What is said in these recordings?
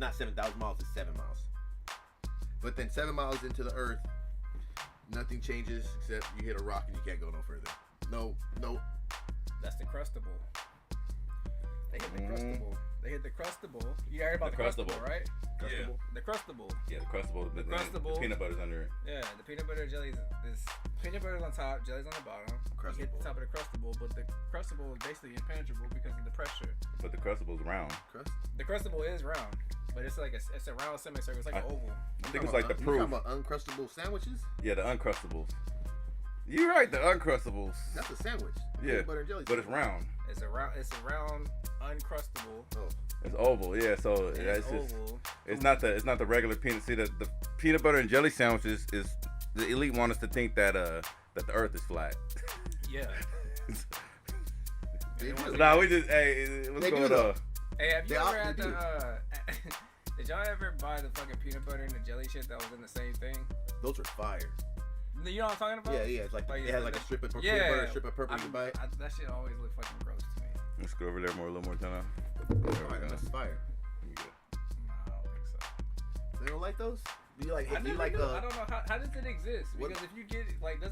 not 7,000 miles. It's 7 miles. But then 7 miles into the Earth, nothing changes except you hit a rock and you can't go no further. No. That's the crustable. They hit the crustable. They hit the crustable. You heard about the crustable, right? Yeah. The crustable. Yeah, the crustable. The crustable. The peanut butter's under it. Yeah, the peanut butter jelly is peanut butter's on top, jelly's on the bottom. Crustable. You hit the top of the crustable, but the crustable is basically impenetrable because of the pressure. But the crustable's round. The crustable is round, but it's like it's a round semicircle. It's like an oval. I think it's like the proof. You talking about Uncrustable sandwiches? Yeah, the Uncrustables. You're right, the Uncrustables. That's a sandwich. Yeah, Peanut butter and jelly. but it's round. It's a round uncrustable. Oh. It's oval, yeah. So It's just oval. it's not the regular peanut. See, the peanut butter and jelly sandwiches is the elite want us to think that the Earth is flat. Yeah. Nah, we just what's They do going though. on? Hey, have you ever had they the did y'all ever buy the fucking peanut butter and the jelly shit that was in the same thing? Those are fire. You know what I'm talking about? Yeah. It's like it has like a strip of yeah. peanut butter, a strip of purple you buy. That shit always look fucking gross to me. Let's go over there a little more time. Alright, that's fire. No, I don't think so. They don't like those? Do you like? I Do you never like? knew. I don't know how does it exist? What- Because if you get like, do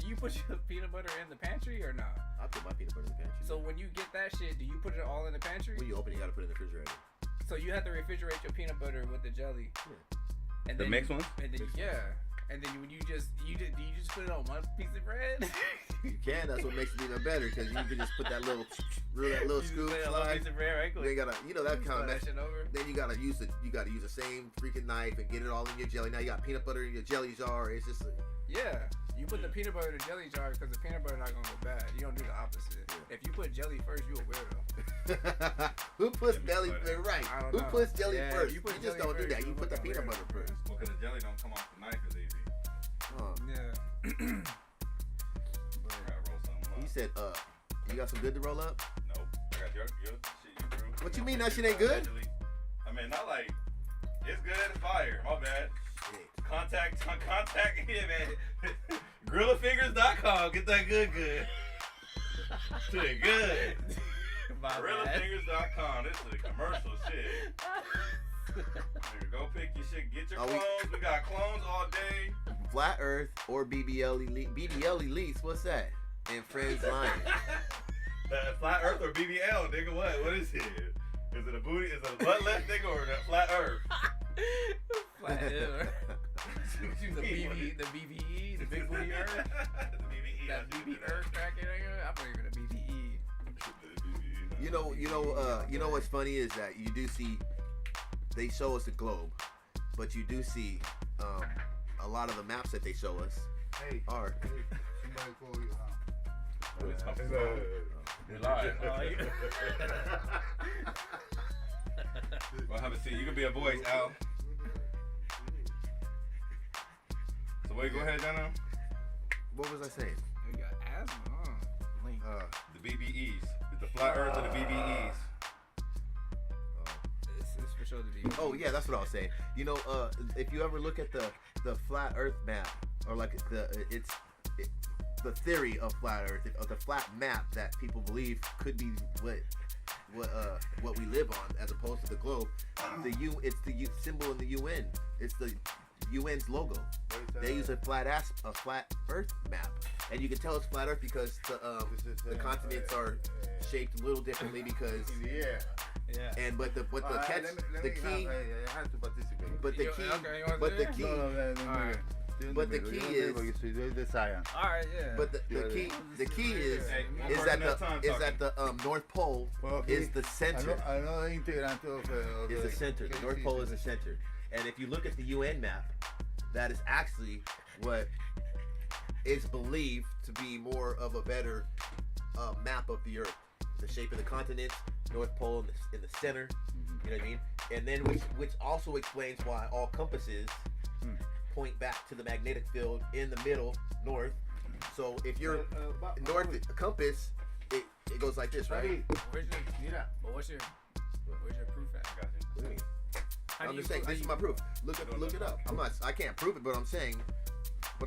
you put your peanut butter in the pantry or not? I put my peanut butter in the pantry. So when you get that shit, do you put it all in the pantry? When you open it, you gotta put it in the refrigerator. So you have to refrigerate your peanut butter with the jelly. Yeah. And The mixed ones? And then and then when do you just put it on one piece of bread? You can. That's what makes it even better because you can just put that little You just scoop put it on one slide. piece of bread, right? Then you gotta, that kind of that mess. shit over. Then you gotta use the same freaking knife and get it all in your jelly. Now you got peanut butter in your jelly jar. It's just Yeah, you put the peanut butter in the jelly jar because the peanut butter not gonna go bad. You don't do the opposite. Yeah. If you put jelly first, you a weirdo. who puts jelly right? I don't Who know. puts jelly Yeah, first? you You, put just jelly don't do first, that. you You put the fucking peanut weirdo. butter first. Well, because the jelly don't come off the knife as easy. Yeah. I gotta roll something up. You said you got some good to roll up? Nope. I got your shit you brew. What you mean that shit ain't good? Allegedly. I mean, not like it's good. It's fire. My bad. Contact, yeah, man. Grillafingers.com. Get that good. Shit, good. Grillafingers.com. This is a commercial shit. Nigga, go pick your shit. Get your clones. We got clones all day. Flat Earth or BBL Elite. BBL Elites, what's that? And Friends Lying. Flat Earth or BBL, nigga? What is it? Is it a booty? Is it a butt lift, nigga, or a flat Earth? Flat Earth. The the BBE, the big booty Earth. The BBE. That BB Earth cracking, nigga. I believe in the BBE. You know what's funny is that you do see they show us the globe, but you do see a lot of the maps that they show us are. Somebody call you. You're lying. Well, have a seat. You can be a voice, Al. So wait, go ahead, Donna. What was I saying? We got asthma. Link. The BBEs. The flat Earth or the BBEs. It's for sure the BBE. Oh yeah, that's what I was saying. You know, if you ever look at the flat Earth map, or like the theory of flat Earth, of the flat map that people believe could be what we live on, as opposed to the globe. It's the symbol in the UN. It's the UN's logo. They use a flat Earth map, and you can tell it's flat Earth because the continents are shaped a little differently because. Yeah. And but the catch the key. I have to participate. But the key. Alright. But the key is. The science. Alright, yeah. But the key is that the North Pole is the center. Another integrante of Is the center. The North Pole is the center. And if you look at the UN map, that is actually what is believed to be more of a better map of the Earth. The shape of the continents, North Pole in the center. You know what I mean? And then which also explains why all compasses point back to the magnetic field in the middle, north. So if you're north compass, it goes like this, right? Where's your proof at? What do you mean? I'm just saying, this is my proof. Look it up. I can't prove it, but what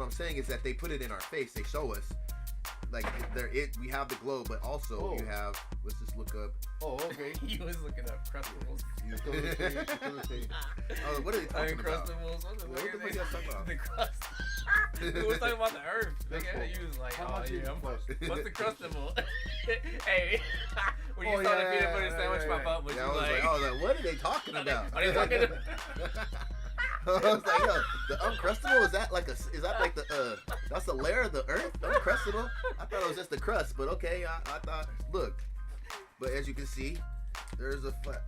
I'm saying is that they put it in our face. They show us like we have the globe, but also you have. Let's just look up. Oh, okay. You was looking up crustables. Oh, what are they talking about? Uncrustables. What the What fuck the is fuck y'all talking about? The crust. We was talking about the earth. Nigga, you was like, How oh much is yeah. it cost? What's the crustable? Hey, when you Oh, saw the yeah, peanut butter yeah, sandwich yeah, pop up, was Yeah, you I was like, what are they talking are they- about? are they talking to- I was like, yo, the uncrustable is that like the that's the layer of the earth? Uncrustable? I thought it was just the crust, but okay, I thought look. But as you can see, there's the flat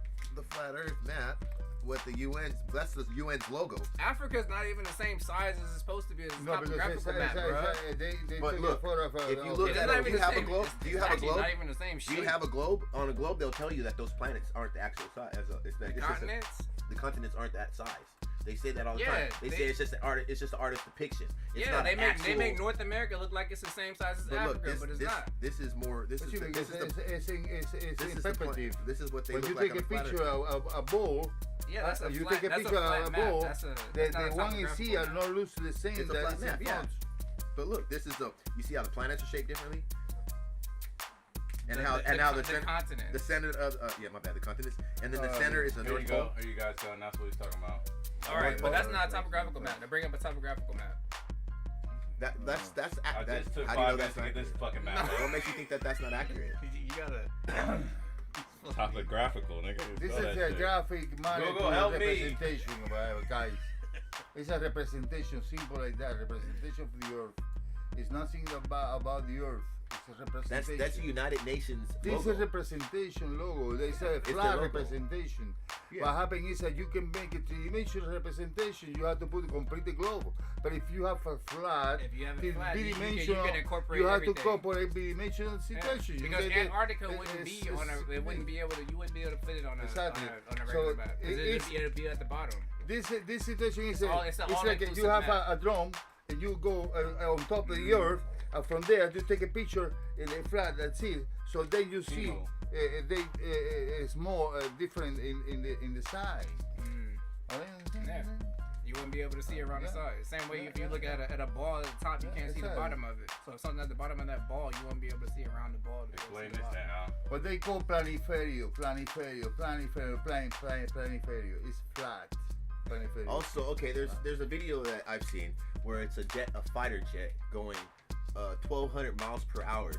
Earth map with the UN. That's the UN's logo. Africa's not even the same size as it's supposed to be as a No, because topographical map, bro. they But took look, a photo of if you of look It's at not it, even do you the have a same- globe? it's- Do you it's have a actually globe? Not even the same Do shape. you have a globe? On a globe, they'll tell you that those planets aren't the actual size. Continents? The continents aren't that size. They say that all the Yeah, time. They say it's just an art. It's just an artist's depiction. It's Yeah, not they actual, make North America look like it's the same size as But Africa, look, but it's not. this is more. This What is you the, mean? this is the It's in this is the point. perspective. This is what they When look you like take on a the planet. picture of a ball, Yeah, that's a you flat, take a that's picture flat of a map. ball, That's the not a one you see topographical are map. not loose the same It's a that flat is in map, yeah. front. But look, this is the. You see how the planets are shaped differently, and The- how the- and how the the center, continent. the center of yeah, my bad, the continents, and then the Oh, center is the There you North go. Pole. There you guys go. And that's what he's talking about. All right, but that's not a Right. topographical map. They bring up a topographical map. That's I that. just took How do you know 5 minutes that's to get not? this fucking map. What makes you think that that's not accurate? You gotta. Topographical, nigga. This Spell is that a shit. graphic Google, help me. representation, guys. It's a representation, simple like that. Representation of the earth. It's nothing about the earth. It's a representation. That's the United Nations This logo. is representation logo. They say It's the flat logo. representation. Yeah. What happens is that you can make a three-dimensional representation. You have to put a complete globe. But if you have a flat, If you have it flat, you can three-dimensional, incorporate you have everything. to incorporate three-dimensional Yeah, situation. You because get it- Antarctica it- wouldn't be it's- on a. It wouldn't be able to. You wouldn't be able to fit it on a Exactly. on a So regular map. 'Cause it's- it'd be at the bottom. This situation is it's an it's like you all-inclusive have map. a drum and you go on top of the earth. From there, you take a picture in a flat. That's it. So then you see Kimo. it's more different in the side. Yeah. You wouldn't be able to see around the Yeah. side. Same way if you look at a ball at the top, you Yeah, can't see the exactly. bottom of it. So if something at the bottom of that ball, you won't be able to see around the ball. to be able to Explain see this the bottom. now. What they call planiferio. It's flat. Planiferio. Also, okay, there's a video that I've seen where it's a fighter jet going 1,200 miles per hour.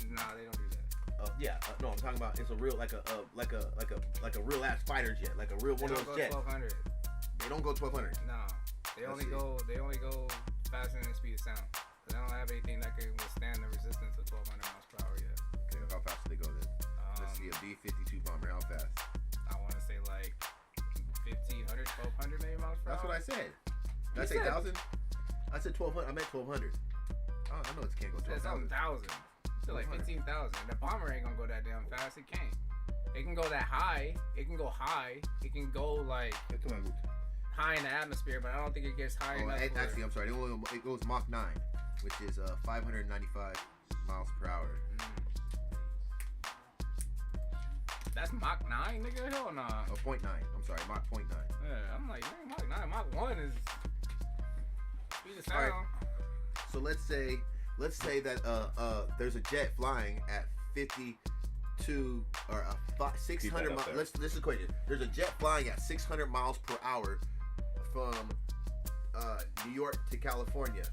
Nah, they don't do that. No, I'm talking about it's a real like a real ass fighter jet, like a real They one don't of go those jets. 1200. They don't go 1,200. No, they Let's only see. go faster than the speed of sound. They don't have anything that can withstand the resistance of 1,200 miles per hour yet. Okay, how fast do they go then? Let's see a B-52 bomber. How fast? I want to say like 1,500, 1,200 maybe miles per That's hour. what I said. Did I You say said- 1,000? I said 1,200. I meant 1,200. I know it can't go That's 12,000. 1,000. So like 1200. 15,000. The bomber ain't gonna go that damn fast. It can't. It can go that high. It can go high. It can go like Esto me gusta. high in the atmosphere, but I don't think it gets high Oh, enough. for- actually, I'm sorry. It goes Mach 9, which is 595 miles per hour. That's Mach 9, nigga. Hell nah. Oh, 0.9. I'm sorry, Mach 0.9. Yeah, I'm like, man, Mach 9. Mach 1 is speed of All right. sound. So let's say that there's a jet flying at 52 or 600 up miles. there. Let's equate it. There's a jet flying at 600 miles per hour from New York to California.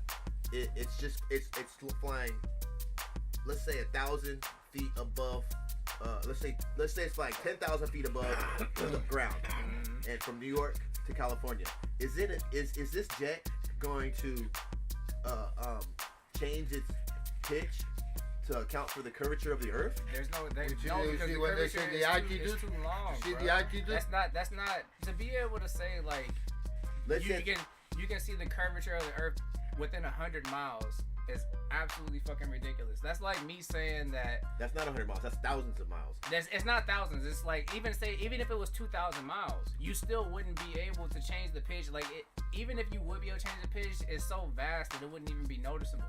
It's flying. Let's say 1,000 feet above. Let's say it's like 10,000 feet above the ground, and from New York to California. Is this jet going to change its pitch to account for the curvature of the Earth? There's no, You see- no you because see the when they curvature say the is altitude? too long. You see bro. the altitude? That's not to be able to say like Let's you say can see the curvature of the Earth within 100 miles is absolutely fucking ridiculous. That's like me saying that that's not 100 miles. That's thousands of miles. it's not thousands. It's like even if it was 2,000 miles, you still wouldn't be able to change the pitch. Like even if you would be able to change the pitch, it's so vast that it wouldn't even be noticeable.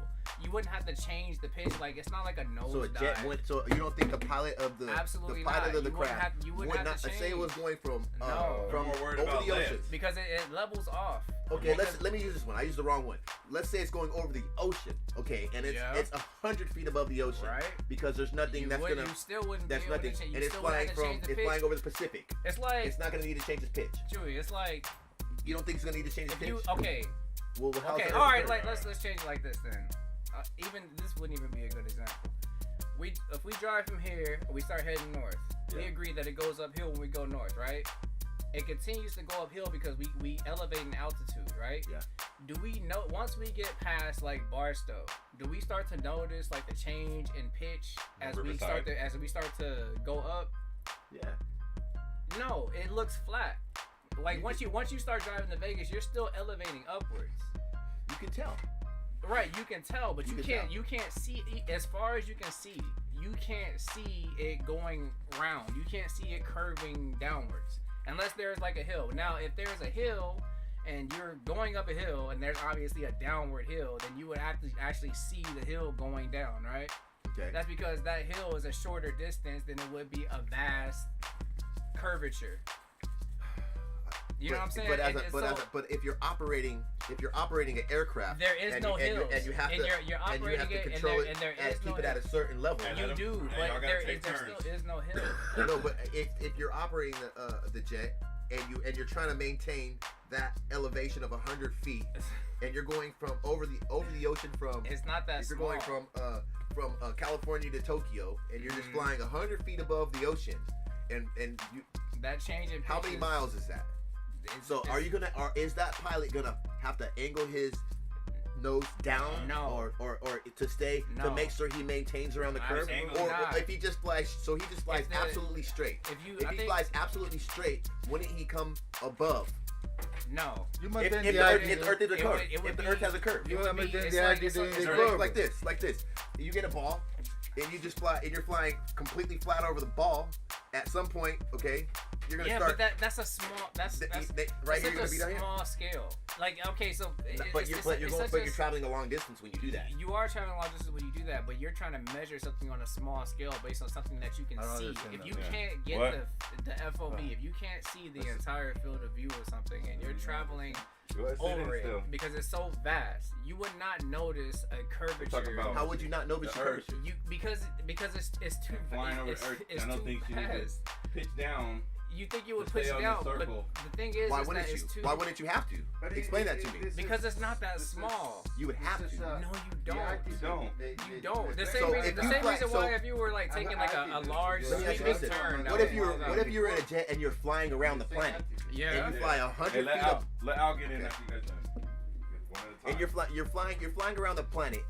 You wouldn't have to change the pitch. Like it's not like a nose So a jet dive. went. So you don't think the pilot of the Absolutely pilot not. of the You wouldn't craft have- you wouldn't would have not to say it was change. going from No. from We're more worried over about the lift. oceans. Because it levels off. Okay, let me use this one. I used the wrong one. Let's say it's going over the ocean, okay, and it's 100 feet above the ocean, Right. Because there's nothing You that's wouldn't- gonna. You still wouldn't That's be able nothing, to change. and it's flying over the Pacific. It's like It's not gonna need to change its pitch. Chewy. It's like You don't think it's gonna need to change its if pitch? you okay. Well, how's Okay, that all right. different? Like let's change it like this then. Even this wouldn't even be a good example. If we drive from here, we start heading north. We Yeah. agree that it goes uphill when we go north, right? It continues to go uphill because we elevate in altitude, right? Yeah. Do we know once we get past like Barstow, do we start to notice like the change in pitch as we start to go up? Yeah. No, it looks flat. Like once you start driving to Vegas, you're still elevating upwards. You can tell. Right, you can tell, but You you can can't tell. you can't see as far as you can see. You can't see it going round. You can't see it curving downwards unless there's like a hill. Now, if there's a hill and you're going up a hill and there's obviously a downward hill, then you would actually see the hill going down, right? Okay. That's because that hill is a shorter distance than it would be a vast curvature. You know what I'm saying? But if you're operating an aircraft, there is and no you, hills, and you have to you're and you operating have to it, control and there and is keep no it at a certain level. And You let 'em- do, and but y'all gotta there take still turns. is no hill. No, but if you're operating the jet and you're trying to maintain that elevation of 100 feet, and you're going from over the ocean from It's not that if you're small. going from California to Tokyo, and you're just flying 100 feet above the ocean, and you that change in how many pitches miles is that? So is that pilot gonna have to angle his nose down, No. or to stay to No. make sure he maintains around the curve, Absolutely or not. if he just flies, If the- absolutely straight. If He flies absolutely straight, wouldn't he come above? No. You If, maintain if the the Earth, altitude. if the Earth is a It curve, would- it would if the be- Earth has a curve, You would want to be- maintain it's the like- it's altitude in like- the it's curve. like this. You get a ball, and you just fly, and you're flying completely flat over the ball. At some point, okay, you're gonna Yeah, start. but that's a small. That's right that's here, you're gonna such be a down here. small scale. Like okay, so But you're traveling a long distance when you do that. You are traveling long distance when you do that, but you're trying to measure something on a small scale based on something that you can I don't see. understand If that. you Yeah. can't get What? the FOV, if you can't see the entire field of view of something, and you're traveling Go ahead, sit in over still. it because it's so vast, you would not notice a curvature. about- How would you not know The the Earth. curvature? You because it's too Flying over it's, Earth, it's I don't too think you need fast. to pitch down. You think you would to push stay it on down, the but circle. the thing is, Why is wouldn't that you? it's too. Why wouldn't you have to? But Explain that to me. Because it's not that small. You would have to. No, you don't. You don't. You don't. The So same reason. if The you same fly- reason so- why if you were like taking like a large Let me ask you sweeping this: turn. What if you're in a jet and you're flying around the planet, Yeah. and you fly 100 Hey, feet up, let Al get in Okay. after you guys done. One at a time. and you're flying around the planet,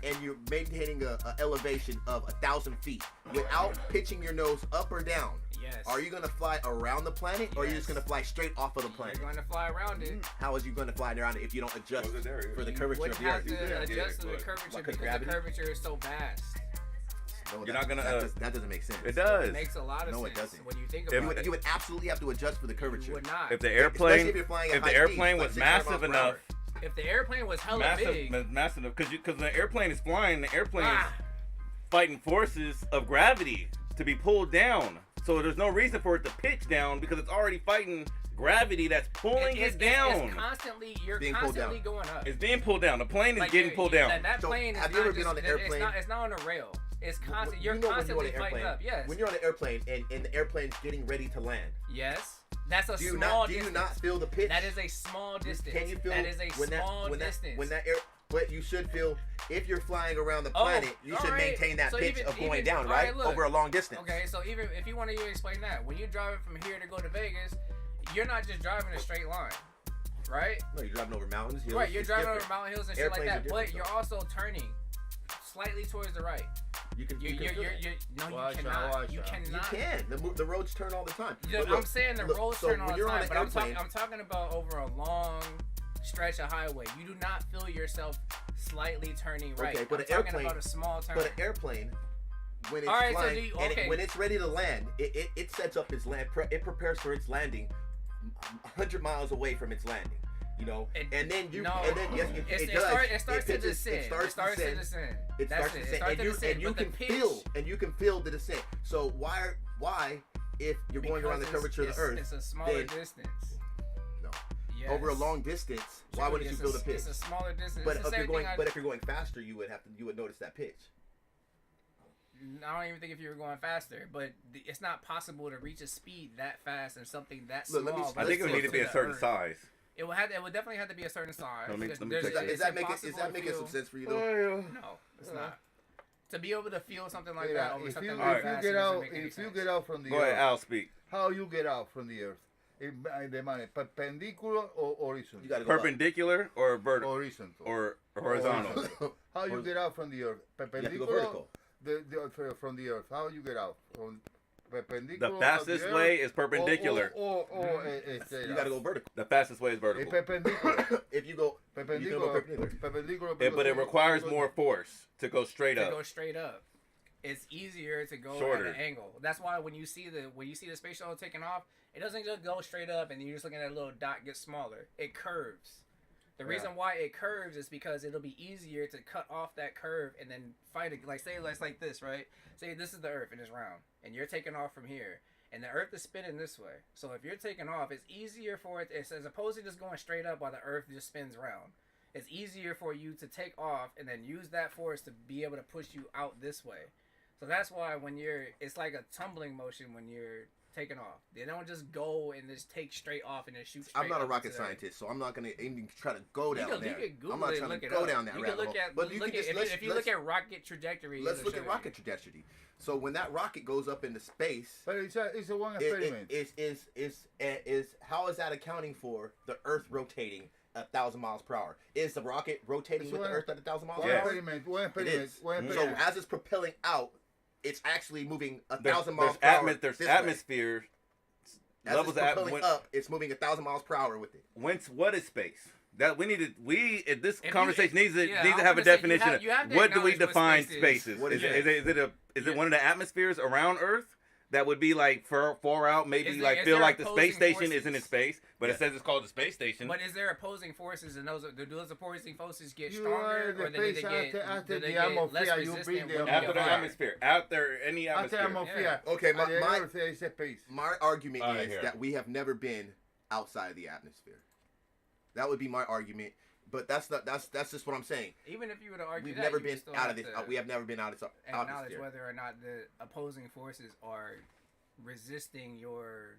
and you're maintaining a elevation of 1,000 feet without pitching your nose up or down. Yes. Are you gonna fly around the planet, or are you just Yes. gonna fly straight off of the You're planet? going to fly around it. How is you gonna fly around it if you don't adjust Was it there? for the You curvature wouldn't of the have Earth? to Yeah, adjust to the but- curvature Like because gravity? the curvature is so vast. No, You're not gonna, That doesn't make sense. It does. It makes a lot of No, it sense doesn't. when you think If about You it. would, you would absolutely have to adjust for the curvature. You would not. If the Especially airplane, if you're flying at if the high airplane speeds, was like 600 massive miles per enough, hour. If the airplane was hella big, massive enough, because the airplane is flying, the airplane is ah, fighting forces of gravity to be pulled down. So there's no reason for it to pitch down because it's already fighting gravity that's pulling it down. It's constantly, you're Being pulled constantly down. going up. It's being pulled down. The plane is Like, getting you're- pulled you- down. That So, plane is have you not ever been just, on an it's airplane? It's not on a rail. It's constant. You're You know when constantly on an fighting airplane, up. Yes. When you're on an airplane and the airplane's getting ready to land, Yes. That's a do you small do you distance. not feel the pitch? That is a small distance. Can you feel that is a when small when distance. when that air? But you should feel if you're flying around the Oh, planet, you should alright. maintain that So pitch even- of going even- down, alright, right? look. Over a long distance. Okay, so even if you want to explain that, when you're driving from here to go to Vegas, you're not just driving a straight line, right? No, you're driving over mountains, hills. Right, you're it's driving different. over mountain hills and shit like Airplanes are that, but different, you're though. also turning slightly towards the right. You can You feel that. no, Watch you out, cannot. watch You out. You cannot. can. The roads turn all the time. Yeah, But I'm look, saying the look, roads so turn all when the you're on time, an but airplane, I'm talking about over a long stretch of highway. You do not feel yourself slightly turning right. Okay, but I'm an talking airplane- about a small turn. But an airplane, when it's Alright, so flying, do you- and okay. when it's ready to land, it sets up its land. It prepares for its landing, 100 miles away from its landing. You know, It- and then you, no. and then yes, it does. It starts to pitches- descend. It starts to descend. It starts It starts to descend, and you can feel the descent. So why if you're going around the curvature of the Earth? It's a smaller then- distance. No. Yes. over a long distance, why Joey, wouldn't you feel the pitch? It's a smaller distance. But It's the if you're same going, thing but if you're going faster, you would notice that pitch. I don't even think if you were going faster, but it's not possible to reach a speed that fast and something that Look, small. I think it would need to be a certain size. It would definitely have to be a certain size. Let me There's- check that. Is that making some sense for you though? No, it's not. To be able to feel something like Mira, that over if something you, like if you that, get doesn't out, make any if you sense. get out from the Go ahead, earth, Al, speak. how you get out from the earth? De manera perpendicular or horizontal? You gotta go up. Perpendicular or vertical Horizontal. or horizontal? How you get out from the earth? You have to go Perpendicular. vertical. From the earth. How you get out? From perpendicular. The fastest of the way earth, is perpendicular. Or You gotta go vertical. The fastest way is vertical. perpendicular. If you go Perpendicular. perpendicular. But it requires more force to go straight to up. go straight up. It's easier to go Shorter. at an angle. That's why when you see the space shuttle taking off, it doesn't just go straight up and you're just looking at a little dot get smaller. It curves. The reason why it curves is because it'll be easier to cut off that curve and then fight it. Like say it's like this, right? Say this is the Earth and it's round, and you're taking off from here, and the Earth is spinning this way. So if you're taking off, it's easier for it. It's as opposed to just going straight up while the Earth just spins round. It's easier for you to take off and then use that force to be able to push you out this way. So that's why it's like a tumbling motion when you're taking off. They don't just go and just take straight off and then shoot straight I'm not a up rocket into the- scientist, so I'm not gonna even try to go down You there. can Google I'm not it and trying look to it go up. down that You rabbit can look hole. at, But you look can at just if you look at rocket trajectory. let's it'll look at show rocket trajectory. So when that rocket goes up into space, But it's a one experiment. is how is that accounting for the Earth rotating 1,000 miles per hour? Is the rocket rotating It's with the one- Earth at 1,000 miles One per hour? experiment. One It experiment. is. One So experiment. as it's propelling out, it's actually moving There's, 1,000 miles per hour. there's this way. atmosphere As levels it's of propelling up, it's moving 1,000 miles per hour with it. what is space? That we need to this If you- conversation needs to yeah, needs to I have was a gonna say, you definition. have- you have to What do we acknowledge what define space is. spaces? What is Is it one of the atmospheres around Earth that would be like far out? Maybe Is there- like is feel there like the opposing space station forces? isn't in space, but it says it's called the space station. But is there opposing forces, and do those opposing forces get You stronger, are the or they need to face get, after do they the get atmosphere, less you resistant bring when the you After get the higher? atmosphere, out there, any After atmosphere. atmosphere. Okay, At the my Earth, there is a space. my argument All right, is here. that we have never been outside of the atmosphere. That would be my argument. But that's just what I'm saying. Even if you were to argue We've that, never you been still out have of this. to We have never been out of the acknowledge atmosphere. whether or not the opposing forces are resisting your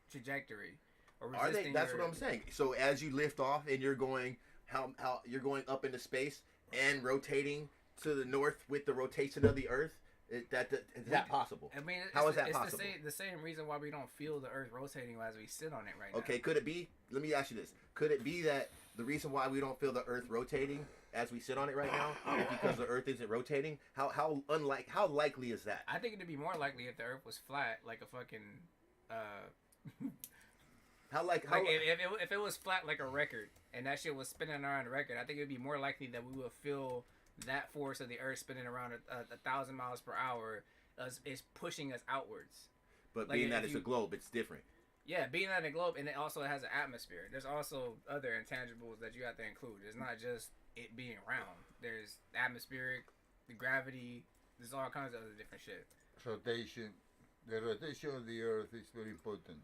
trajectory. Or Are they? resisting That's your, what I'm saying. So as you lift off and you're going how you're going up into space and rotating to the north with the rotation of the Earth, is that possible? I mean, How is that it's possible? the same reason why we don't feel the Earth rotating as we sit on it right now. Okay, could it be? Let me ask you this: could it be that the reason why we don't feel the Earth rotating as we sit on it right now is because the Earth isn't rotating? How likely is that? I think it'd be more likely if the Earth was flat, like a fucking. If it was flat like a record and that shit was spinning around a record, I think it'd be more likely that we would feel that force of the Earth spinning around 1,000 miles per hour is pushing us outwards. But like being that if it's you- a globe, it's different. Yeah, being that a globe, and it also has an atmosphere. There's also other intangibles that you have to include. It's not just it being round. There's atmospheric, the gravity. There's all kinds of other different shit. Rotation. The rotation of the Earth is very important.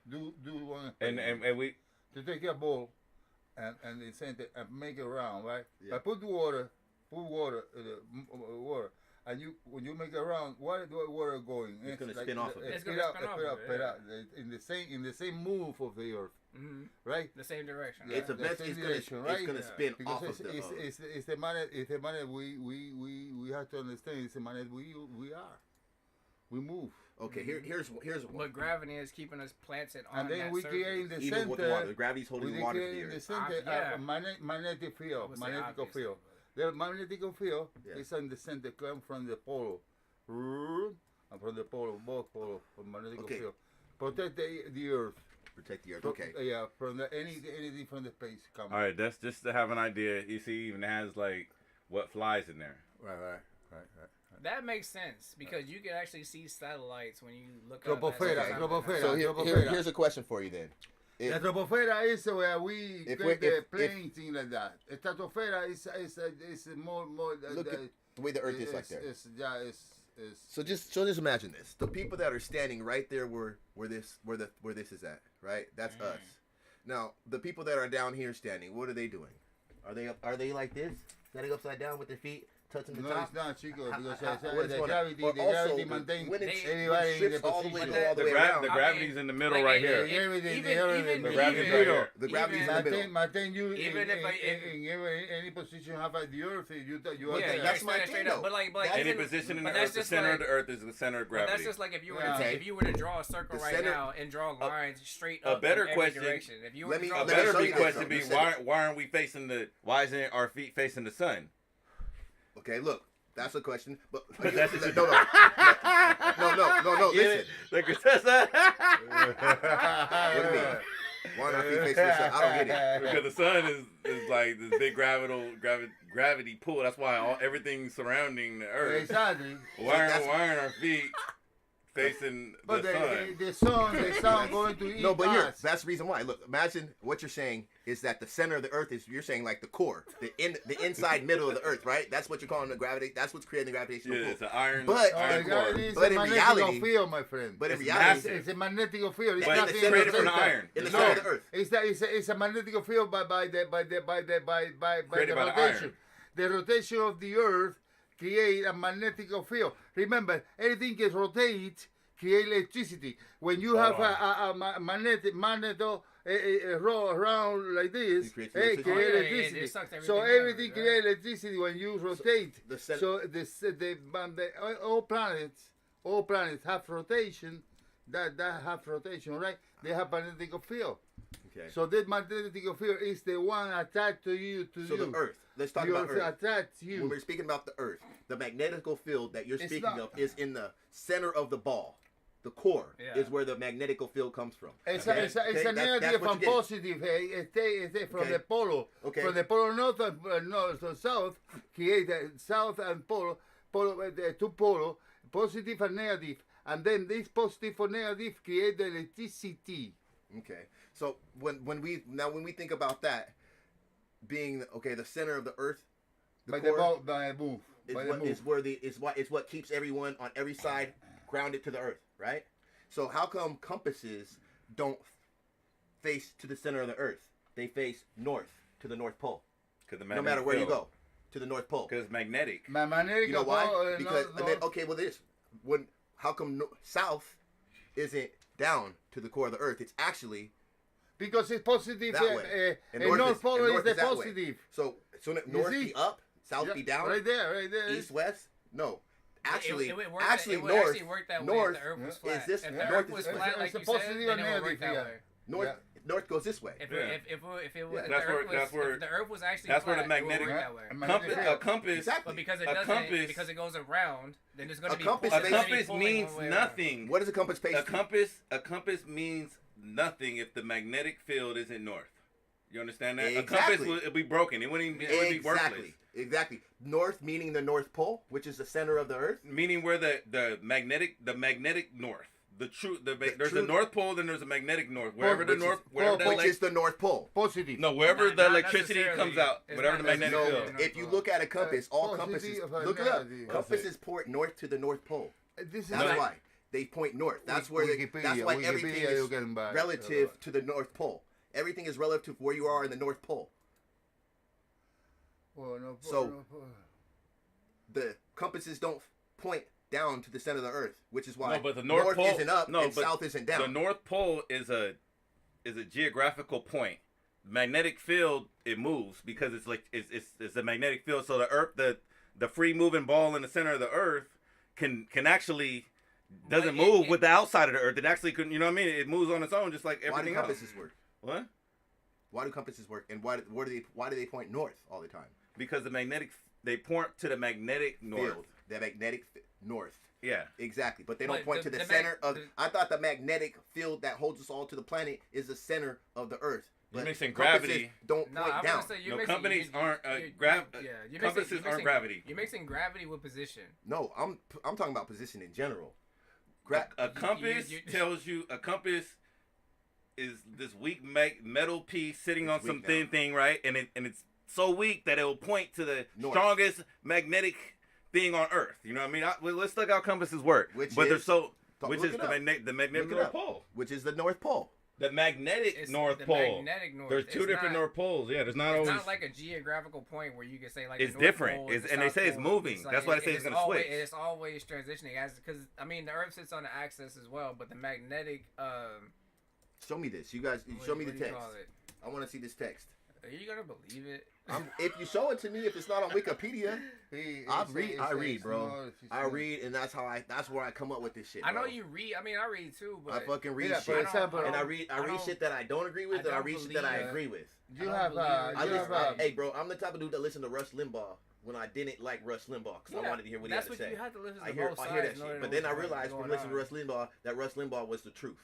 Do one And experiment. we To take a ball and the center and make it round, right? Yeah. But put water, water, and when you make it round, where the water going? It's gonna spin off of it. It's gonna spin off of it, yeah. in the same move of the Earth, Mm-hmm. right? The same direction. It's Yeah, a best. the It's same gonna direction, right? it's gonna Yeah. spin Because off of the. it's the manner we have to understand. It's the manner we are. We move. Okay, here's one. But gravity is keeping us planted on And then that we surface. create in the Even with the water, the center. gravity's holding We the water to create the in the Earth. center Yeah. a magnetic I field. would say Magnetic obviously, field. but- The magnetic field Yeah. is in the center, come from the pole, and from the pole, both poles, from magnetic Okay. field. Protect the Earth. Protect the Earth. Okay. Yeah, from anything from the space coming. all right. That's just to have an idea. You see, even has like what flies in there. Right. That makes sense because you can actually see satellites when you look Troposfera, up. at- troposfera. So Troposfera. here's a question for you then. The If- troposfera is where we If get we- the if- plane, thing like that. The stratosphera is more. Look at the way the Earth is like that. Is So just imagine this: the people that are standing right there where this is at, right? That's us. Now, the people that are down here standing, what are they doing? Are they like this, standing upside down with their feet touching the No, top? it's not, Chico, because What is the going on? gravity, Or the also, gravity maintains when it everybody in the shifts all the way, position. all the The, way around. the gravity's in the middle like, right it- here. Everything, even- The even- gravity's right here. The gravity's in the even- middle. Maintain you Even if any position have at the earth, you are Yeah, there. that's you're my straight thing, up. though. But like, Any even- position in but the that's earth, the just center like- of the earth is the center of But gravity. that's just like if you were Yeah. to if you were to draw a circle The right center- now and draw lines straight a up better in every question- direction. If you were let to me- draw A let me better show big you question this, be though. why aren't we facing why isn't our feet facing the sun? Okay, look, that's a question. But That's no, just- no, listen. Like that's What do you mean? Why not feet facing the sun? I don't get it. because the sun is like this big gravity pull. That's why everything surrounding the earth. Exactly. Why aren't our feet facing But the sun? the sun going to eat No, but here, us. that's the reason why. Look, imagine what you're saying is that the center of the earth is, you're saying like the core, the inside middle of the earth, right? That's what you're calling the gravity. That's what's creating the gravitational Yeah, pull. it's an iron. But- iron the core. gravity is But a in magnetic reality- field, my friend. But in It's reality, massive. It's a magnetic field. It's But in nothing the center of the created from earth, the iron. in the No. center of the earth. It's a magnetic field by the Created by the rotation. iron. The rotation of the earth create a magnetic field. Remember, everything can rotate, create electricity. When you have a magnet roll around like this, It creates it electricity. create Oh, yeah, electricity. it sucks everything So out, everything yeah. create electricity when you rotate. the cen- So all planets have rotation. That have rotation, right? They have magnetic field. Okay. So that magnetic field is the one attached to you. So the earth. Let's talk You about are earth. attached to When you. we're speaking about the earth, the magnetical field that you're It's speaking not- of is in the center of the ball. The core Yeah. is where the magnetical field comes from. It's Okay? a Okay, that's negative what and you're positive. It's from Okay. the polo. Okay. From the polo north and north to south, create the south and the two polo, positive and negative. And then this positive or negative create the electricity. getting. Okay. So when we think about that being the center of the earth, By core the move. is By the what move. is where it's what keeps everyone on every side grounded to the earth, right? So how come compasses don't face to the center of the earth? They face north to the North Pole. No matter where you go, to the North Pole. Because it's magnetic. Magnetic You know why? pole, Because no, and then okay, well this how come south isn't down to the core of the earth? It's actually because it's positive. that way. And North Pole and is north the that way. positive. So north see? be up, south Yeah, be down, Right there. east west. No, actually, it would work actually it would north. actually work that way north if the earth was is flat. this- if the north earth is was this way. flat, like It's a you said, positive then and it would work negative, that yeah. way. North Yeah. north goes this way. If Yeah. if it was Yeah. if That's the where- earth was that's where- if the earth was actually that's where flat, the it would work magnetic- that way. A compass. Exactly. But because it a doesn't, compass- because it goes around, then there's going A to be compass pull- A is there's gonna be compass pulling means one way or the nothing. What does a compass face A to? compass means nothing if the magnetic field isn't north. You understand that? Exactly. A compass would be broken. It wouldn't be worthless. Exactly. North meaning the North Pole, which is the center of the earth. Meaning where the magnetic north. There's true- a North Pole, then there's a magnetic north. Wherever the which north, is, wherever the which is the North Pole. Positive. no, wherever Not- the not electricity necessarily. comes out, It's whatever not the magnetic necessarily. field. No. If you look at a compass, all positive compasses or look it up. negative. Compasses point north to the North Pole. This is That's like why they point north. That's where Wikipedia, that's why Wikipedia everything you is can buy. relative to the North Pole. Everything is relative to where you are in the North Pole. Well, no, So- no, The compasses don't point down to the center of the earth, which is why No, but the North Pole isn't up no, and but south isn't down. The North Pole is a geographical point. Magnetic field it moves because it's a magnetic field. So the earth the free moving ball in the center of the earth can actually doesn't But move with the outside of the earth. It actually couldn't. You know what I mean? It moves on its own, just like Why do everything else. compasses work? What? Why do compasses work? And why do they point north all the time? Because they point to the magnetic north. Field. The magnetic north. Yeah. Exactly, but they don't But point to the mag- center of. I thought the magnetic field that holds us all to the planet is the center of the Earth. You're But mixing compasses gravity. don't No, point I'm down. gonna say you're No, mixing, companies aren't, you're compasses mixing, aren't gravity. You're mixing gravity with position. No, I'm talking about position in general. A compass you- tells you a compass is this weak metal piece sitting on It's some weak thin now. thing, right? And it's so weak that it will point to the North. strongest magnetic thing on Earth. You know what I mean? Let's look how compasses work. Which but they're is- so Look which it is the up. magnetic Look it North up. Pole. Which is the North Pole. The magnetic It's North the Pole. magnetic North. There's two It's different not- North Poles. Yeah, there's not It's always. not like a geographical point where you can say like It's the North different. Pole, It's- the and they South say it's Pole. moving. That's why they say it's gonna always, switch. It's always transitioning as because I mean the Earth sits on the axis as well, but the magnetic. Show me this. You guys, show me the what do you text. call it? I want to see this text. Are you gonna believe it? If you show it to me, if it's not on Wikipedia, I read, bro. I read, and that's where I come up with this shit. I know bro. you read. I mean, I read too, but I fucking read Yeah, shit, for example, and I read shit that I don't agree with, and I read shit that I agree with. You I have don't believe Hey, bro, I'm the type of dude that listened to Rush Limbaugh when I didn't like Rush Limbaugh because I wanted to hear what he had to say. You have to listen to I hear both that sides in order shit, to but then know I what's realized going from listening to on. Rush Limbaugh that Rush Limbaugh was the truth.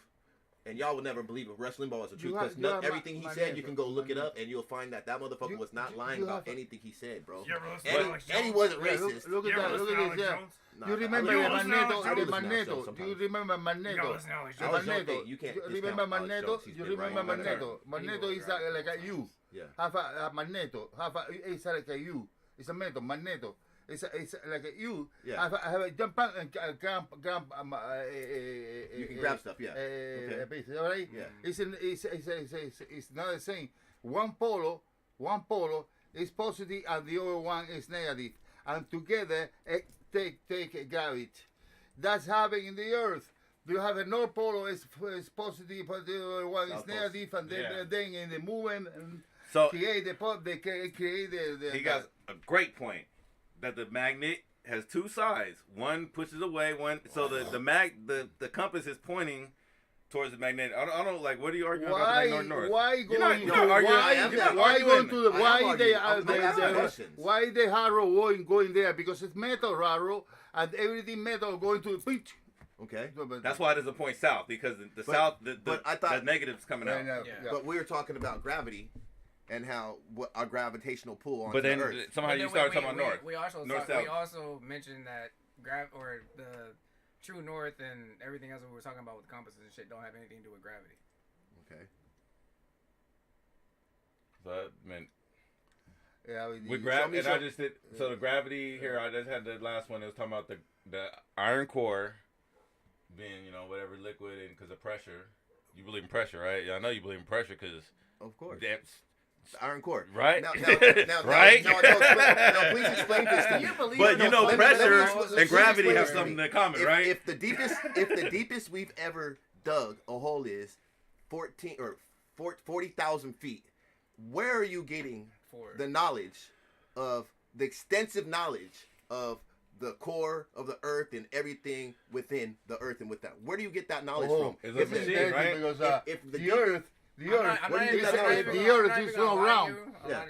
And y'all would never believe if Rush Limbaugh was the truth because everything he said, you can go look it up and you'll find that motherfucker was not lying about anything he said, bro. And he wasn't racist. Look at that. Look at this. Yeah. Nah, You I remember listen the to Alex Magneto? Jones. I The listen to Alex Magneto. Jones Do you sometimes. remember Magneto? Alex Jones, Magneto. you can't You discount remember Alex Magneto? Jones. He's You been right remember on that Magneto? turn. Magneto is like a U. Yeah. Have a Magneto. It's like a U. It's a metal. Magneto. It's like a U. Yeah. Have a jump and grab. You can grab stuff, yeah. Okay. Piece, right? Yeah. It's not the same. One polo is positive and the other one is negative, and together take gravity. That's happening in the Earth. You have a North Pole is positive, but the other one is South Pole. negative, and then in the movement So create the pot. They create the. he got a great point that the magnet has two sides. One pushes away, one. So the compass is pointing towards the magnet. I don't like. What are you arguing about? The north? Why You're not- going? you're not arguing- Why you're not why arguing. going to the? I am Why arguing. they I'm asking questions. why the arrow going there? Because it's metal arrow and everything metal going to the beach. Okay. That's why there's a point south because the But- south but I thought- the negative's coming out. Yeah. But we were talking about gravity and how what our gravitational pull on But then the Earth. somehow But you then started talking about north. We also North, we south. also mentioned that the true north and everything else that we were talking about with compasses and shit don't have anything to do with gravity. Okay. So that meant Yeah, with gravity, and I just did. So the gravity here, I just had the last one. It was talking about the iron core being, whatever liquid, and because of pressure. You believe in pressure, right? Yeah, I know you believe in pressure because Of course. that's The iron core. right. Now, Right? Now, please explain this to me. But pressure and gravity explain have this to something me. in common, right? If the deepest we've ever dug a hole is 40,000 feet, where are you getting the knowledge of the extensive knowledge of the core of the Earth and everything within the Earth and with that? Where do you get that knowledge from? It's a machine, right? Because if the the Earth the Earth is not round.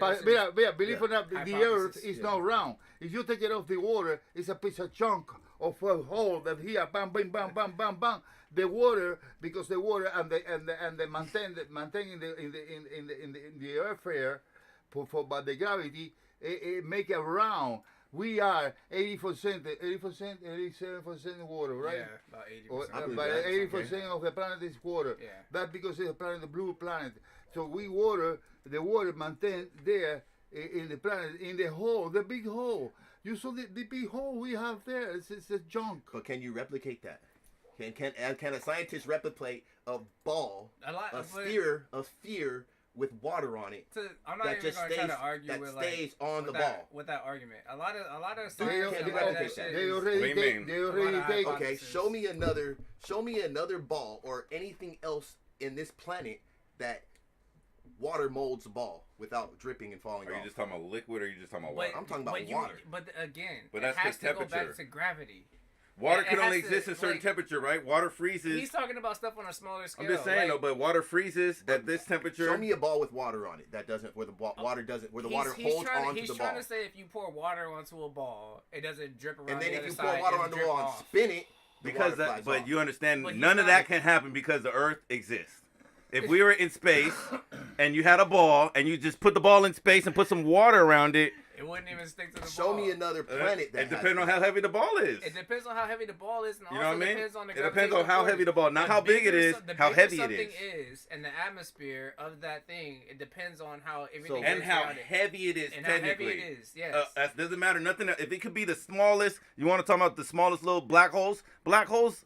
But believe it or not, the Earth is not round. If you take it off the water, it's a piece of chunk of a hole that here, bam, bam, bam, bam, bam, bam. The water, because the water and the maintaining in the airfare by the gravity, it make it round. We are 87% water, right? Yeah, about 80%. believe But that. 80% of the planet is water. Yeah. That's because it's a planet, the blue planet. So the water maintained there in the planet, in the hole, the big hole. You saw the big hole we have there. It's a junk. But can you replicate that? Can a scientist replicate a ball, a sphere with water on it? I'm not even going to try to argue with stays on the that, ball. with that argument. A lot of They science can't and a lot of that replicate shit that. They is- already What do you mean? take. Okay, show me another ball or anything else in this planet that water molds a ball without dripping and falling Are you off. just talking about liquid or are you just talking about But- water? I'm talking about but water. But again, But it that's has 'cause to go back temperature. to gravity. Water it can has only to, exist at a certain like- temperature, right? Water freezes. He's talking about stuff on a smaller scale. I'm just saying though, like, but water freezes at this temperature. Show me a ball with water on it that doesn't where the water holds on to he's the trying ball. to say if you pour water onto a ball, it doesn't drip around. And then the if other you pour side, water it'll on the drip wall and off. spin it, because the water flies but off. you understand But he's none of not- that can happen because the Earth exists. If we were in space and you had a ball and you just put the ball in space and put some water around it, It wouldn't even stick to the Show ball. me another planet that it depends on how heavy the ball is. It depends on how heavy the ball is, and You know also what I mean? depends on the It depends on how gravitational heavy the ball, not The how big it bigger is, so- the how bigger heavy it something is. and the atmosphere of that thing, it depends on how everything And works how around it. heavy it is And how heavy technically. it is, yes. That doesn't matter. Nothing. If it could be the smallest, you want to talk about the smallest little black holes? Black holes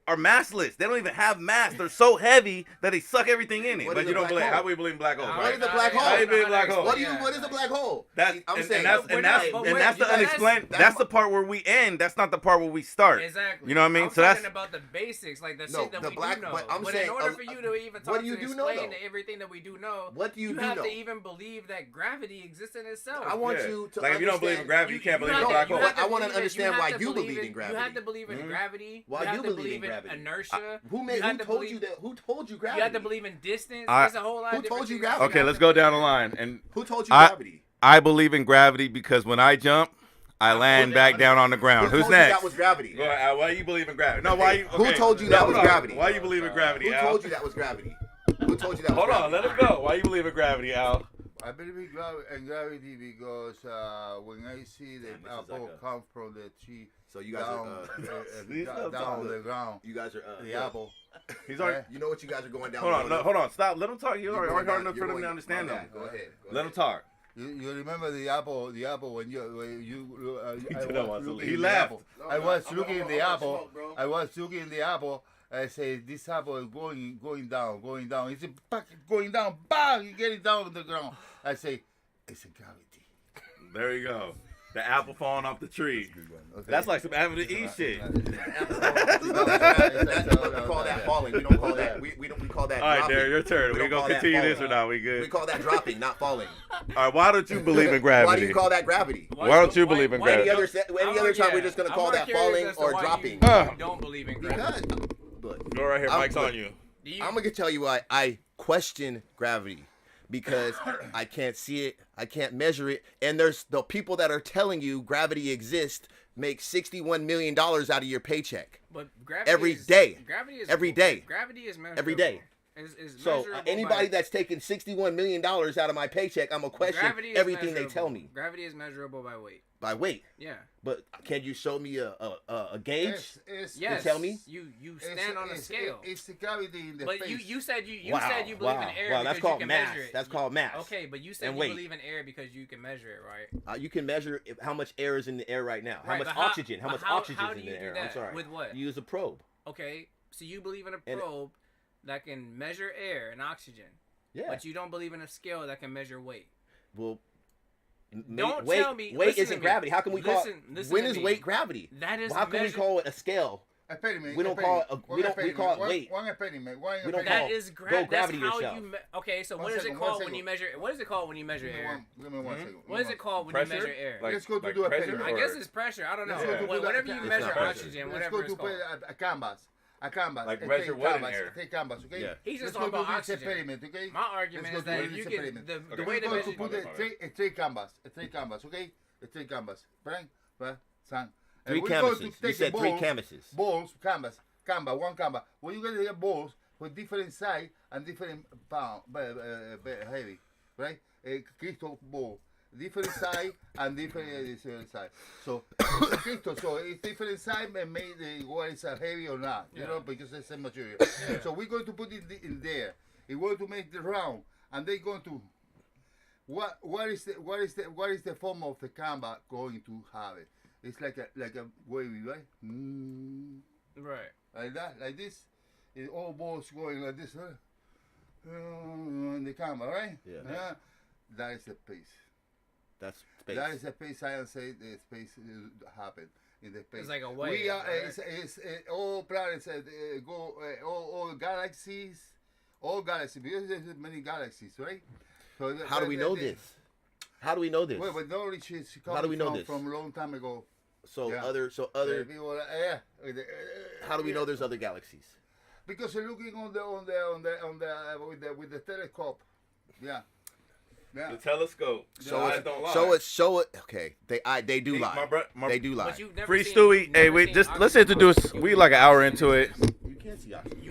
are massless. They don't even have mass. They're so heavy that they suck everything in it. What but is you a don't black believe. hole? How we believe in black holes? Nah, What Right? is a black hole? How you believe black hole? What is a black hole? That's I'm and, saying and that's the unexplained. That's the part where we end. That's not the part where we start. Exactly. You know what I mean? I'm So that's talking about the basics, like the No, shit that the we black- do know. but I'm But saying, in order for you to even what talk do you to do know, explain though? to everything that we do know, What do you do have know? to even believe that gravity exists in itself. I want Yeah. you to Like if you don't believe in understand- gravity, you can't believe in have black to- you hole. have to I wanna believe in- understand you why have to you believe believe in You gravity. have to believe in Mhm. gravity. Why you have you to believe believe in in gravity? inertia. Who You made? have Who to told believe- you that? Who told you gravity? You have to believe in distance. I- There's a whole lot Who of different told you things gravity? Okay, have let's to go down the believe in. line. And Who told you I- gravity? I believe in gravity because when I jump, I land back down on the ground. Who Who's told you next? that was gravity? Go ahead, Al. Why you believe in gravity? No, why you? Who okay. told you that Hold was on. gravity? Why you believe in gravity, Who Al? told you that was gravity? Who told you that was Hold on, gravity? let him go. Why you believe in gravity, Al? I believe in gravity because when I see the Damn, this is apple like a- come from the tree So you guys down, are down on the ground, you guys are the apple. He's already. Yeah. You know what you guys are going down. Hold the on, road no, of. hold on. Stop. Let him talk. He's You're already going hard down- enough you're for them to going- understand my him. bad. Go ahead. Let him talk. You remember the apple when you I did not want was to looking leave. He in the laughed. apple. I was I'm looking in gonna the apple. smoke, bro. I was looking in the apple. I say this apple is going down. It's going down. Bang! You get it down on the ground. I say it's a gravity. There you go. The apple falling off the tree. Okay. That's like some Avenue E shit. No, that's what we call that falling. We don't call that. We call that. All right, dropping. Darren, your turn. We We don't gonna call that continue this or falling. not? We We good? call that dropping, not falling. All right. Why don't you believe in gravity? Why do you call that gravity? Why don't you believe in why do Any gravity? you- other time we're just gonna I'm call more that curious falling as to or why dropping. You don't believe in gravity. Because look, Go right here. I'm- Mike's look. on you. Do you- I'm gonna tell you why I question gravity. Because I can't see it, I can't measure it, and there's the people that are telling you gravity exists make $61 million out of your paycheck. But gravity Every is, day. Gravity is Every day. Gravity is measurable. Every day. Is So measurable anybody by, that's taking $61 million out of my paycheck, I'm gonna question gravity is everything they measurable. tell me Gravity is measurable by weight. by weight. Yeah. But can you show me a gauge? Yes. tell me? You stand on a scale. It's the gravity in the But face. you said you Wow, said you believe wow, in air wow, because that's you called can mass. measure it. That's called mass. Okay, but you said And you weight. believe in air because you can measure it, right? You can measure how much air is in the air right now. How Right, much but how- oxygen? How but much how- oxygen how is do in you the do air? that? I'm sorry. With what? You use a probe. Okay, so you believe in a And- probe that can measure air and oxygen, Yeah. but you don't believe in a scale that can measure weight. Well, Don't weight, tell me- weight listen to isn't me. gravity. How can we call Listen it? to When is me. weight gravity? That is How can we measure- call it a scale? Experiment. We don't call it. We don't. We call it one, weight. One experiment. One We don't experiment. call That it- is go that's gravity how yourself. you. Okay, so One what is second, it one called when second. you measure? What is it called when you measure air? Give me one second. What is it called when Pressure? you measure air? Like- Let's go to like do a pressure experiment. I or- guess it's pressure. I don't know. Let's go to What- do Whatever that. you It's measure not pressure. oxygen, Let's whatever go it's to put called. a canvas. A canvas. Like Take measure what in canvas, air? Take canvas, okay? Yeah. He's just Let's go talking to about this oxygen. experiment, okay? My argument Let's is go that to if you this get experiment. the Okay. way We're to going to measure. put a three canvas, okay? A three canvas. Bang, bang, sang. Three we're going to canvases. You take said the three balls- canvases. Balls, canvas, one canvas. Well, you're going to get balls with different size and different pound, heavy, right? A crystal ball, different size and different size. So it's a crystal, so it's different size and made what is heavy or not, you Yeah. know, because it's the same material. So we're going to put it in there. We're going to make the round, and they're going to. What is the form of the canvas going to have it? It's like a wavy, right? Right. Like that, like this. It all balls going like this, huh? In the camera, right? Yeah. That is the pace. That's space. That is the pace science say the space happen in the space. It's like a wave. We are right? it's all planets go all galaxies, because there's many galaxies, right? So How do we know this? How do we know this? Well, but knowledge is coming How do we know this? from a long time ago. So Yeah. other People, how do we know there's other galaxies? Because you're looking on the with the telescope. Yeah. Yeah. The telescope. So Eyes it's, don't lie. show it. Okay, they do See, lie. They do lie. But you've never Free seen, Stewie. you've Hey, never wait, seen just let's oxygen. introduce. We like an hour into it. You can't see oxygen.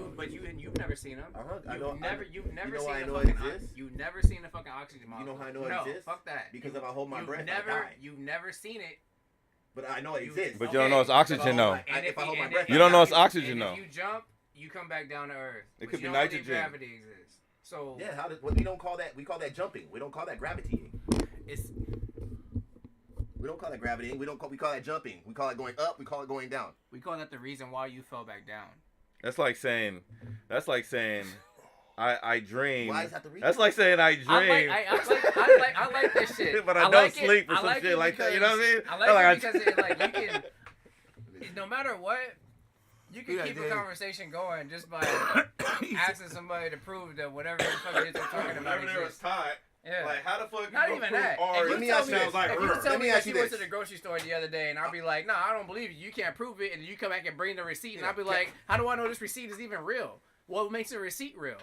You've never seen them. I know. You've never you know seen how I a know it fucking. exists? You've never seen a fucking oxygen You molecule. know how I know it no, exists? fuck that. Because if I hold my you've breath, I never, die. You've never seen it. But I know it You- exists. But you don't know it's oxygen though. If I hold my and breath, You don't know it's and oxygen though. If you jump, you come back down to earth. It But could you be don't believe nitrogen. Gravity exists. So Yeah, we don't call that. We call that jumping. We don't call that gravitating. it's We don't call that gravitating. We call that jumping. We call it going up. We call it going down. we call that the reason why you fell back down. That's like saying I dream. Why does it have to read? That's like saying I dream. I like this shit. But I don't like sleep or I some like shit it like that. You know what I mean? I like it because it, like you can, no matter what, you can Yeah, keep a yeah. conversation going just by asking somebody to prove that whatever the fuck it is they're talking about Whenever there was exists. taught, Yeah. like how the fuck Not you even gonna that. prove If R? you Let me tell ask me, you sounds this. like if you R. tell Let me me that ask you you went to this. the grocery store the other day and I'll be like, nah, I don't believe you. You can't prove it, and you come back and bring the receipt, and I'll be like, how do I know this receipt is even real? What makes a receipt real?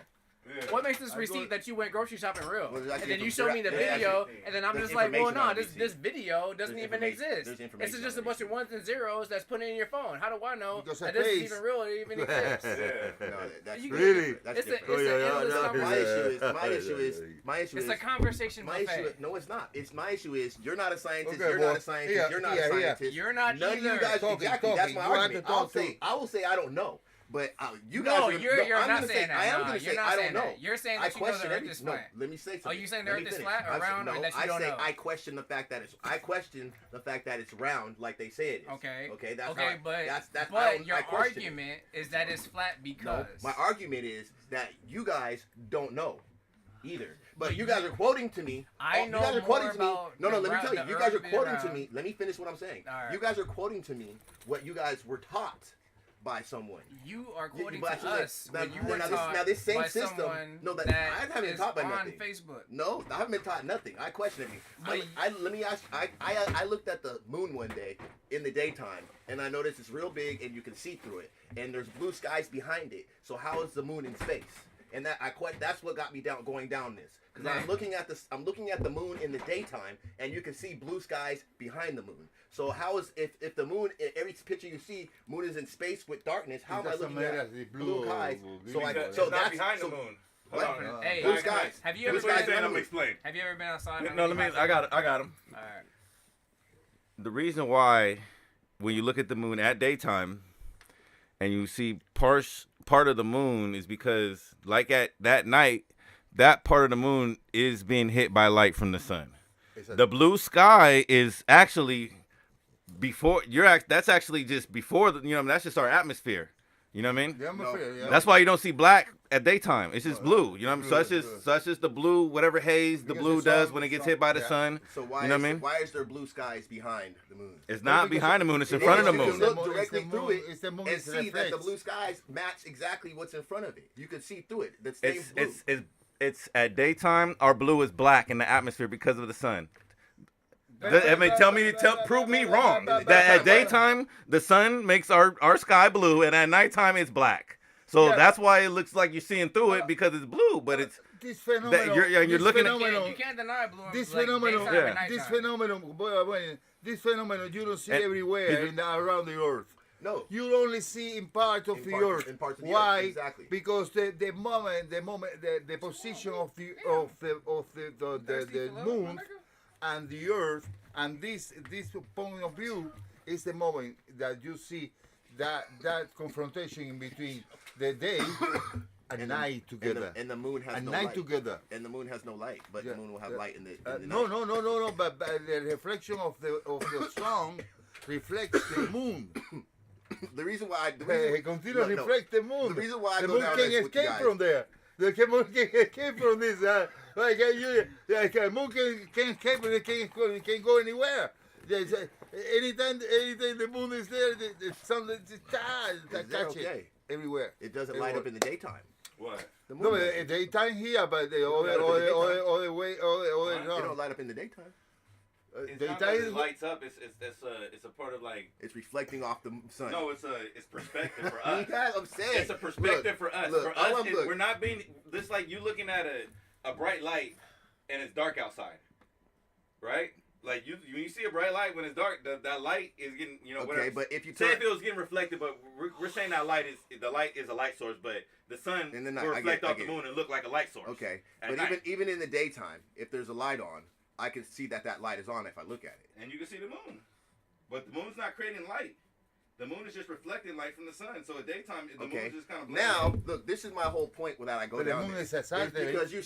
Yeah. What makes this receipt that you went grocery shopping real? Well, there's And actually then you some- show me the there's video, actually- and then I'm there's just like, well, information no, on the this receipt. video doesn't There's even information- exist. there's This information is just a on the bunch of ones and zeros that's put in your phone. How do I know Because that of this is face. even real? It even exists. Yeah. No, that's You different. Really? That's It's a, different. it's a endless No, conversation. my issue is It's a conversation my issue buffet. is, no, it's not. It's my issue is you're not a scientist. Okay, you're boy. not a scientist. Yeah, you're not yeah, a yeah. scientist. You're not None of you either. guys. Talking, Exactly. That's talking. my You have argument. to talk I'll say. too. I will say I don't know. But you guys No, are. you're I'm not gonna saying say, that. I am No, gonna you're say not I saying don't know. that. You're saying I that you know the question Earth every. is No, flat. let me say something. Oh, you saying the Let me Earth is finish. flat or I said- round, or no, that you I don't say know? I question the fact that it's. I question the fact that it's round, like they say it is. Okay. Okay. That's okay, how, but that's I but don't- your I question it. argument is that it's flat because No, my argument is that you guys don't know either. But But you guys are quoting to me. I you know guys are quoting more to me. about No, the let me round- tell you. the You guys are Earth being quoting to round. me. Let me finish what I'm saying. All right. You guys are quoting to me what you guys were taught by someone. you are You- quoting but to I should us say- when you now were this- taught now this same by system- someone no, that- that I haven't been is taught by on nothing. Facebook. No, I haven't been taught nothing. I question everything. But Let me ask. I looked at the moon one day in the daytime, and I noticed it's real big, and you can see through it, and there's blue skies behind it. So how is the moon in space? And that's what got me going down this. Because I'm looking at this. I'm looking at the moon in the daytime, and you can see blue skies behind the moon. So how is if the moon, every picture you see, moon is in space with darkness? How am I looking at blue skies? So It's so not that's behind so, the moon. What? Hold on. Hey, Blue skies. have you ever This is what I'm been? saying. I'm Have gonna explain. Have you ever been outside? No, let me. I got it. All right. The reason why, when you look at the moon at daytime, and you see part of the moon, is because, like at that night, that part of the moon is being hit by light from the sun. The blue sky is actually before that's actually just before that's just our atmosphere. You know what I mean? The atmosphere, yeah. That's why you don't see black at daytime. It's just blue. You know what I mean? So that's just the blue, whatever haze the Because blue the sun- does when it gets hit by the yeah. sun. So why You know is, what I mean? why is there blue skies behind the moon? It's not because behind the moon. It's in it front of is. the You moon. can look It's the directly moon- through it it's the moon, and it see that the reflects. blue skies match exactly what's in front of it. You can see through it. The same blue. It's at daytime. Our blue is black in the atmosphere because of the sun. But- I mean, prove me wrong. That at daytime the sun makes our sky blue, and at nighttime it's black. So Yeah. that's why it looks like you're seeing through it because it's blue, but it's This phenomenon. you're this looking at- phenomenon, You can't deny blue. This like, phenomenon, daytime yeah. and nighttime. this phenomenon, this phenomenon you don't see And- everywhere around the earth. no. You only see in part of In the parts- earth. in parts of the Why? earth, exactly. Because the position of the moon and the earth and this point of view is the moment that you see that confrontation in between the day and night together. And the moon has and no night light. together. And the moon has no light, but Yeah, the moon will have yeah. light in the No, night. but the reflection of the sun reflects the moon. The reason why Continue no, to reflect the moon. The reason why I the go moon down can this with you escape guys- from there. The moon can escape from this. The moon can escape. It can go anywhere. Anytime the moon is there, the sun Is that catch it okay? everywhere. It doesn't light up in the daytime. what? The moon No, but doesn't. daytime here, but the other way, It don't light up in the daytime. It's Daytime not that is- it lights up. It's a part of like. It's reflecting off the sun. No, it's perspective for us. Yeah, I'm saying. It's a perspective for us. look, For all us, I'm- look. we're not being this like you looking at a bright light and it's dark outside, right? Like when you see a bright light when it's dark, that light is getting Okay, whatever. but if you Say turn if it was getting reflected, but we're saying that light is a light source, but the sun In the night, will I get reflect it, I off the get it. moon and look like a light source. okay, At but night. even in the daytime, if there's a light on, I can see that light is on if I look at it. And you can see the moon, but the moon's not creating light. The moon is just reflecting light from the sun. So at daytime, the Okay. moon's just kind of Now, look, this is my whole point that I go But the down moon there. is a Saturday. because you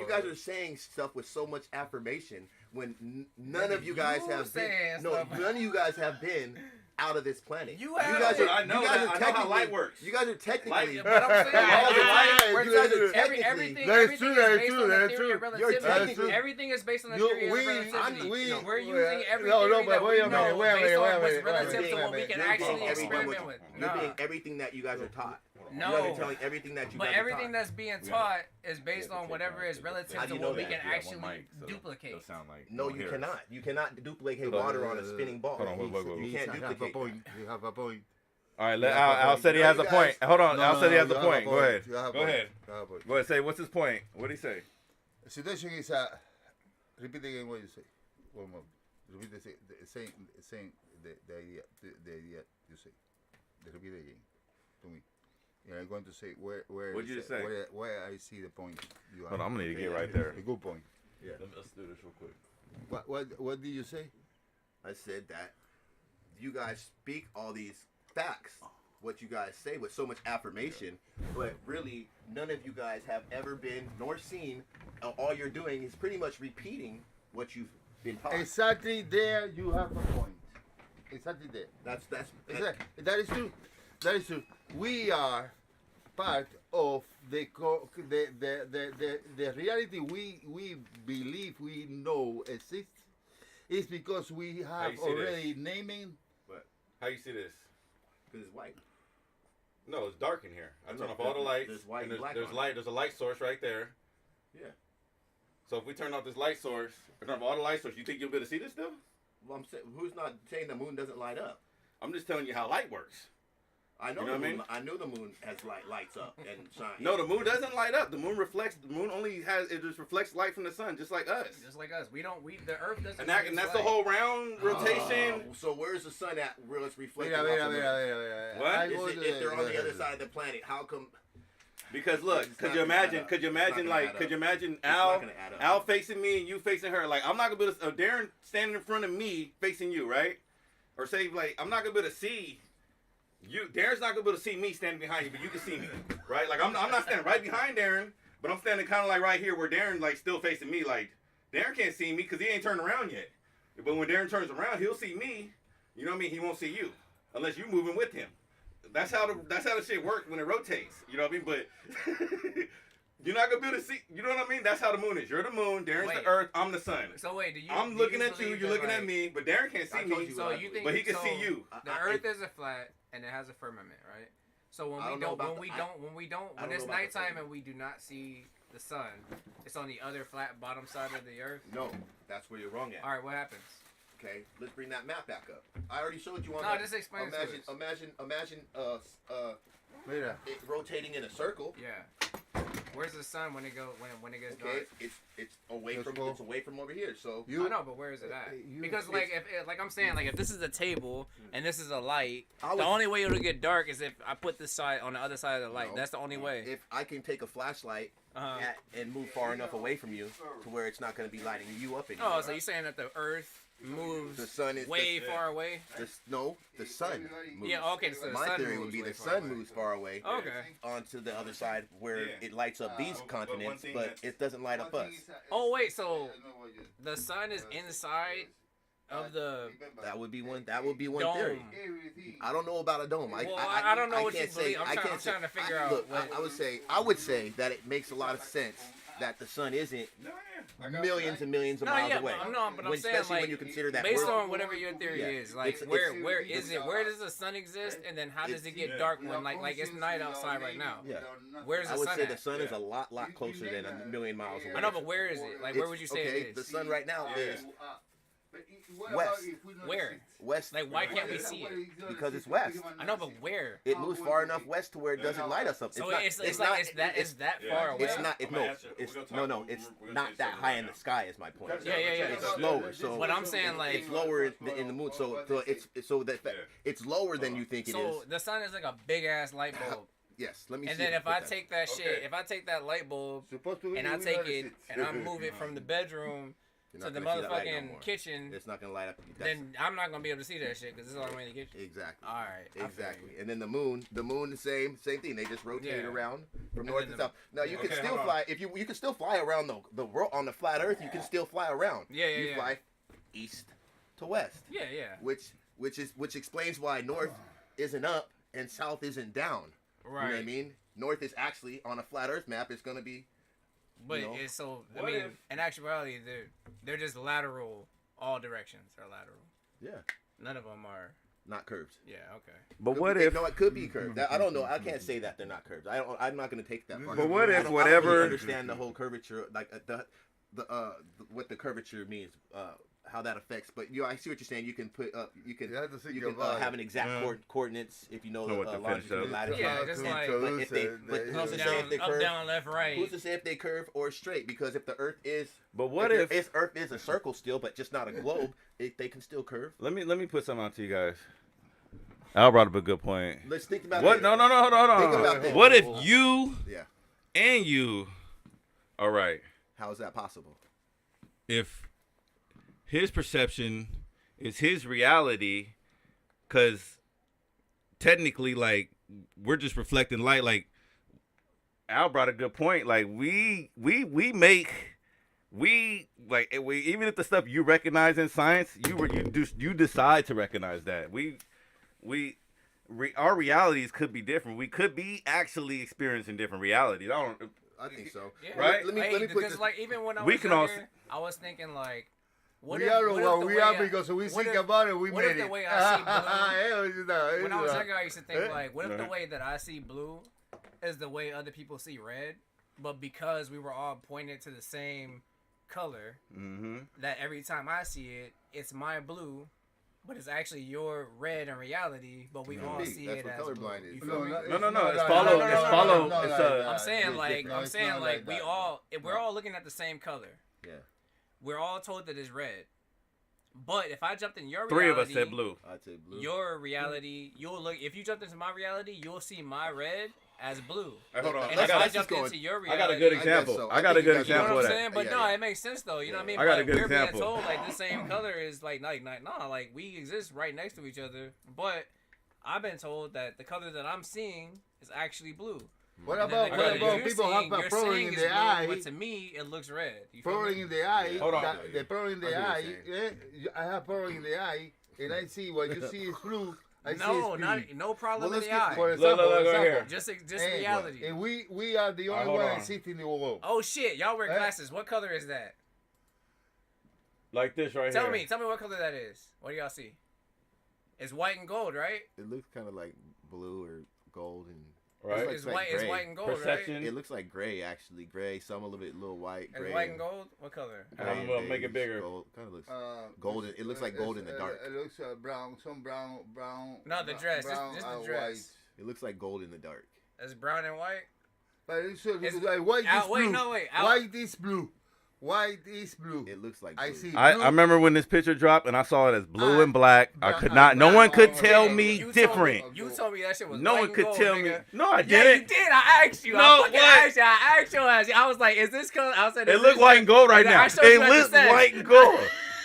guys are saying stuff with so much affirmation when none of you guys You have saying been. No, stuff. none of you guys have been out of this planet. You guys have- are. I know you guys that. are I know how technically- light works. You guys are technically. Light- But I'm saying, All the light- we're you guys talking- are technically- everything That's is true, based that's on true, the that's theory of true. You're relativity. technically- Everything is based on the You- theory of we- relativity. we- We're we- using every no, theory but that wait we a know minute, wait a based minute, on wait a what's minute, relative wait a to what we minute. can You're actually being everything experiment with. You're No. being everything that you guys are taught. No. You guys are telling everything that you But guys are everything taught. that's being taught is based on whatever is relative How do to you know what we that? can Yeah, one actually mic, so duplicate. it'll sound like No, one you hears. cannot. You cannot duplicate Hold on. water on a spinning ball. Hold on, wait. You can't You have a duplicate. point. You have a point. All right, You have a Al point. said he No, has you a point. guys- Hold on, No, Al said he has you a have point. Go ahead. You have a Go point. ahead. You have a point. Go ahead. Say, what's his point? What did he say? The situation is repeat again what you say. One more. Repeat the same the idea you say. Repeat again to me. Yeah, I'm going to say where What'd you is- say? where I see the point you Hold on, I'm gonna need to get Yeah, right there. A good point. Yeah. Let's do this real quick. What did you say? I said that you guys speak all these facts, what you guys say with so much affirmation, but really none of you guys have ever been nor seen. All you're doing is pretty much repeating what you've been taught. Exactly there you have a point. Exactly there. That's That is true. That is true. We are part of the reality we believe we know exists is because we you have see already naming. How you see this? because it's white. No, it's dark in here. I No, turn off all the lights. there's white and and black there's on it. light. There's a light source right there. Yeah. So if we turn off this light source, or turn off all the light source, you think you'll be able to see this still? Well, I'm saying, who's not saying the moon doesn't light up? I'm just telling you how light works. I know You know the what I moon. mean? I know the moon has lights up and shines. No, the moon doesn't light up. The moon reflects. The moon only has it just reflects light from the sun, just like us. Just like us, the Earth doesn't. And that's the whole round rotation. So where's the sun at? Where it's reflecting? Mira, off mira, the moon? mira. What? I Is go it, to if they're on the other side of the planet, how come? Because look, It's could not you gonna add imagine? up. Could you It's not imagine gonna like? add Could you up. imagine not Al? gonna add up. Al facing me and you facing her. Like I'm not gonna be able to, Darren standing in front of me facing you, right? Or say like I'm not gonna be able to see you. Darren's not gonna be able to see me standing behind you, but you can see me, right? Like I'm not standing right behind Darren, but I'm standing kind of like right here where Darren like still facing me. Like Darren can't see me because he ain't turned around yet. But when Darren turns around, he'll see me. You know what I mean? He won't see you unless you're moving with him. That's how the shit works when it rotates. You know what I mean? But you're not gonna be able to see. You know what I mean? That's how the moon is. You're the moon. Darren's Wait. the Earth. I'm the sun. So wait, do you? I'm do looking at you. believe You're that, looking at like, me. But Darren can't see I told me. you So you think? But he can so see you. The Earth is a flat and it has a firmament, right? So when I we don't know don't, about when we the- don't, when we don't, I when don't it's know about the nighttime firmament. and we do not see the sun, it's on the other flat bottom side of the Earth. No, that's where you're wrong at. All right, what happens? Okay, let's bring that map back up. I already showed you on. No, that. just explain it to Imagine Mira. it rotating in a circle. Yeah. Where's the sun when it gets Okay, dark? it's away Let's from go. it's away from over here. So I know, but where is it at? Because like like I'm saying, like if this is a table and this is a light, I the would- only way it'll get dark is if I put this side on the other side of the light. No. That's the only way. if I can take a flashlight Uh-huh. and move far enough away from you to where it's not going to be lighting you up anymore. Oh, so you're saying that the Earth moves the sun is way the, far away? no, the sun moves. Yeah, okay. So the My sun theory moves would be way the far sun away. moves far away Okay. onto the other side where Yeah. it lights up these but one continents, thing but that's- it doesn't light up us. Oh wait, so the sun is inside of the That would be one. That would be one dome. theory. I don't know about a dome. Well, I don't know I what you can't say. believe. I'm I trying- can't I'm say. trying to figure out Look, what- I would say that it makes a lot of sense that the sun isn't millions and millions of No, miles yeah, away. but I'm When- saying especially like when you consider that based we're- on whatever your theory Yeah. is, like It's- where it's- where is it? Where does the sun exist? And then how does it get dark when like it's night outside right now? Yeah. Where's I the would sun say at? the sun is a lot closer than a million miles away. I know, but where is it? Like where would you say okay, it is? The sun right now is West. Where? west. Like why can't we see it? Because it's west. I know, but where? It moves far enough west to where it doesn't light us up. So not, it's not, like it's that Yeah. far away. It's not. It's I'm gonna no. answer. It's We're gonna talk- It's we're gonna not say that something high right in now. the sky. Is my point. Yeah. It's lower. So What I'm saying, like it's lower in the moon. So it's so that Yeah. it's lower than you think it so is. the sun is like a big ass light bulb. Yes. Let me. And see then I if can I put take that shit, Okay. if I take that light bulb Supposed to be and I in take United it States. and I move it from the bedroom You're to not the gonna see that light no motherfucking more. kitchen, It's not gonna light up. That's- then I'm not gonna be able to see that shit because this is all the way in the kitchen. exactly. All right. I feel Exactly. you. And then the moon, the same thing. They just rotate Yeah. around from And north then to the- south. Now you can Okay, still hold on. fly if you can still fly around the world on the flat Earth. You can still fly around. Yeah, You yeah. fly east to west, Yeah. which which explains why north isn't up and south isn't down. Right. You know what I mean? North is actually on a flat Earth map. It's gonna be. But You know? it's so. I What mean, if- in actuality, they're just lateral. All directions are lateral. Yeah. None of them are. Not curved. Yeah. Okay. But Could what be- if? No, it could be curved. I don't know. I can't say that they're not curved. I'm not going to take that part. But what I if don't whatever- really understand the whole curvature, like what the curvature means, how that affects. But I see what you're saying. You can put up. You can. You have to think You can about have it. an exact coordinates if you know Know the what to finish longitude up. and latitude. Yeah, just like- But if they, but Up, who's Up, to say down, if they up, curve? down, left, right. Who's to say if they curve or straight? Because if the Earth is, But what if? Earth is a circle still, but just not a globe, they can still curve. Let me put something out to you guys. Al brought up a good point. Let's think about What? it. No, hold on. Think about this. What if you Yeah. and you? All right. How is that possible? If his perception is his reality, because technically, like, we're just reflecting light. Like, Al brought a good point. Like, we even if the stuff you recognize in science, you decide to recognize that. Our realities could be different. We could be actually experiencing different realities. I think so. Yeah. Right? Let me put because this. like even when I We was can younger, also- I was thinking like, We are what if what the we way are I- because we what think if- about it, we what made if the it. way I see blue- when I was When younger, I used to think like, what if the Right. way that I see blue is the way other people see red, but because we were all pointed to the same color, Mm-hmm. that every time I see it, it's my blue, but it's actually your red in reality, but we all see That's it what as blue. colorblind is. You feel me? No, it's follow. It's I'm saying like we that. all if we're all looking at the same color. Yeah. We're all told that it's red. But if I jumped in your Three of reality, us said blue. I'd say blue. your reality, you'll look. If you jumped into my reality, you'll see my red as blue. Hey, hold on. And Let's- if I let's just jumped go into in. your I reality, got a good I guess example. so. I I got a think good you guys- you know example what of I'm that. saying? But Yeah, no, yeah. it makes sense though. You know what I mean? I got a But good we're example. being told like the same color is like nah, like we exist right next to each other. But I've been told that the color that I'm seeing is actually blue. What And then about the what color about you're people seeing- have a you're problem seeing in is the blue, eye? But to me, it looks red. You feel Problem me? in the eye. Hold on. The problem in the I eye. see what I have problem in the eye, and I see what you see is blue. I see No, is not green. no problem Well, in the let's eye. get- For Look, example, look, example. here. Just And- reality. And we are the only hold one on. that sit in the world. Oh shit, y'all wear Eh? glasses. What color is that? Like this right Tell here. me what color that is. What do y'all see? It's white and gold, right? It looks kind of like blue or gold, and Right? It's It's like white. It's gray. white and gold, Perception. it looks like gray actually. Gray, some a little white. right? Gray. It's white and gold. What color? And I'm gonna make it bigger. Gold, kind of looks. Uh, Golden- it looks like gold in the dark. It looks brown, some brown. No, the dress, just brown, the white. dress. It looks like gold in the dark. It's brown and white. But it's It's- like white is wait, blue. no, wait. White is blue. White is blue. It looks like. I blue. see. I blue. remember when this picture dropped and I saw it as blue and black. I could brown- not. No brown- one could brown- tell brown- me You told different. You told me that shit was No white one and could gold, tell nigga. me. No, I Yeah, didn't. you did. I asked you. No, I fucking what? asked you. I asked you. I was like, "Is this color?" I said, It "Is looked this white and gold right And now. I showed you It what it looked said. white and gold.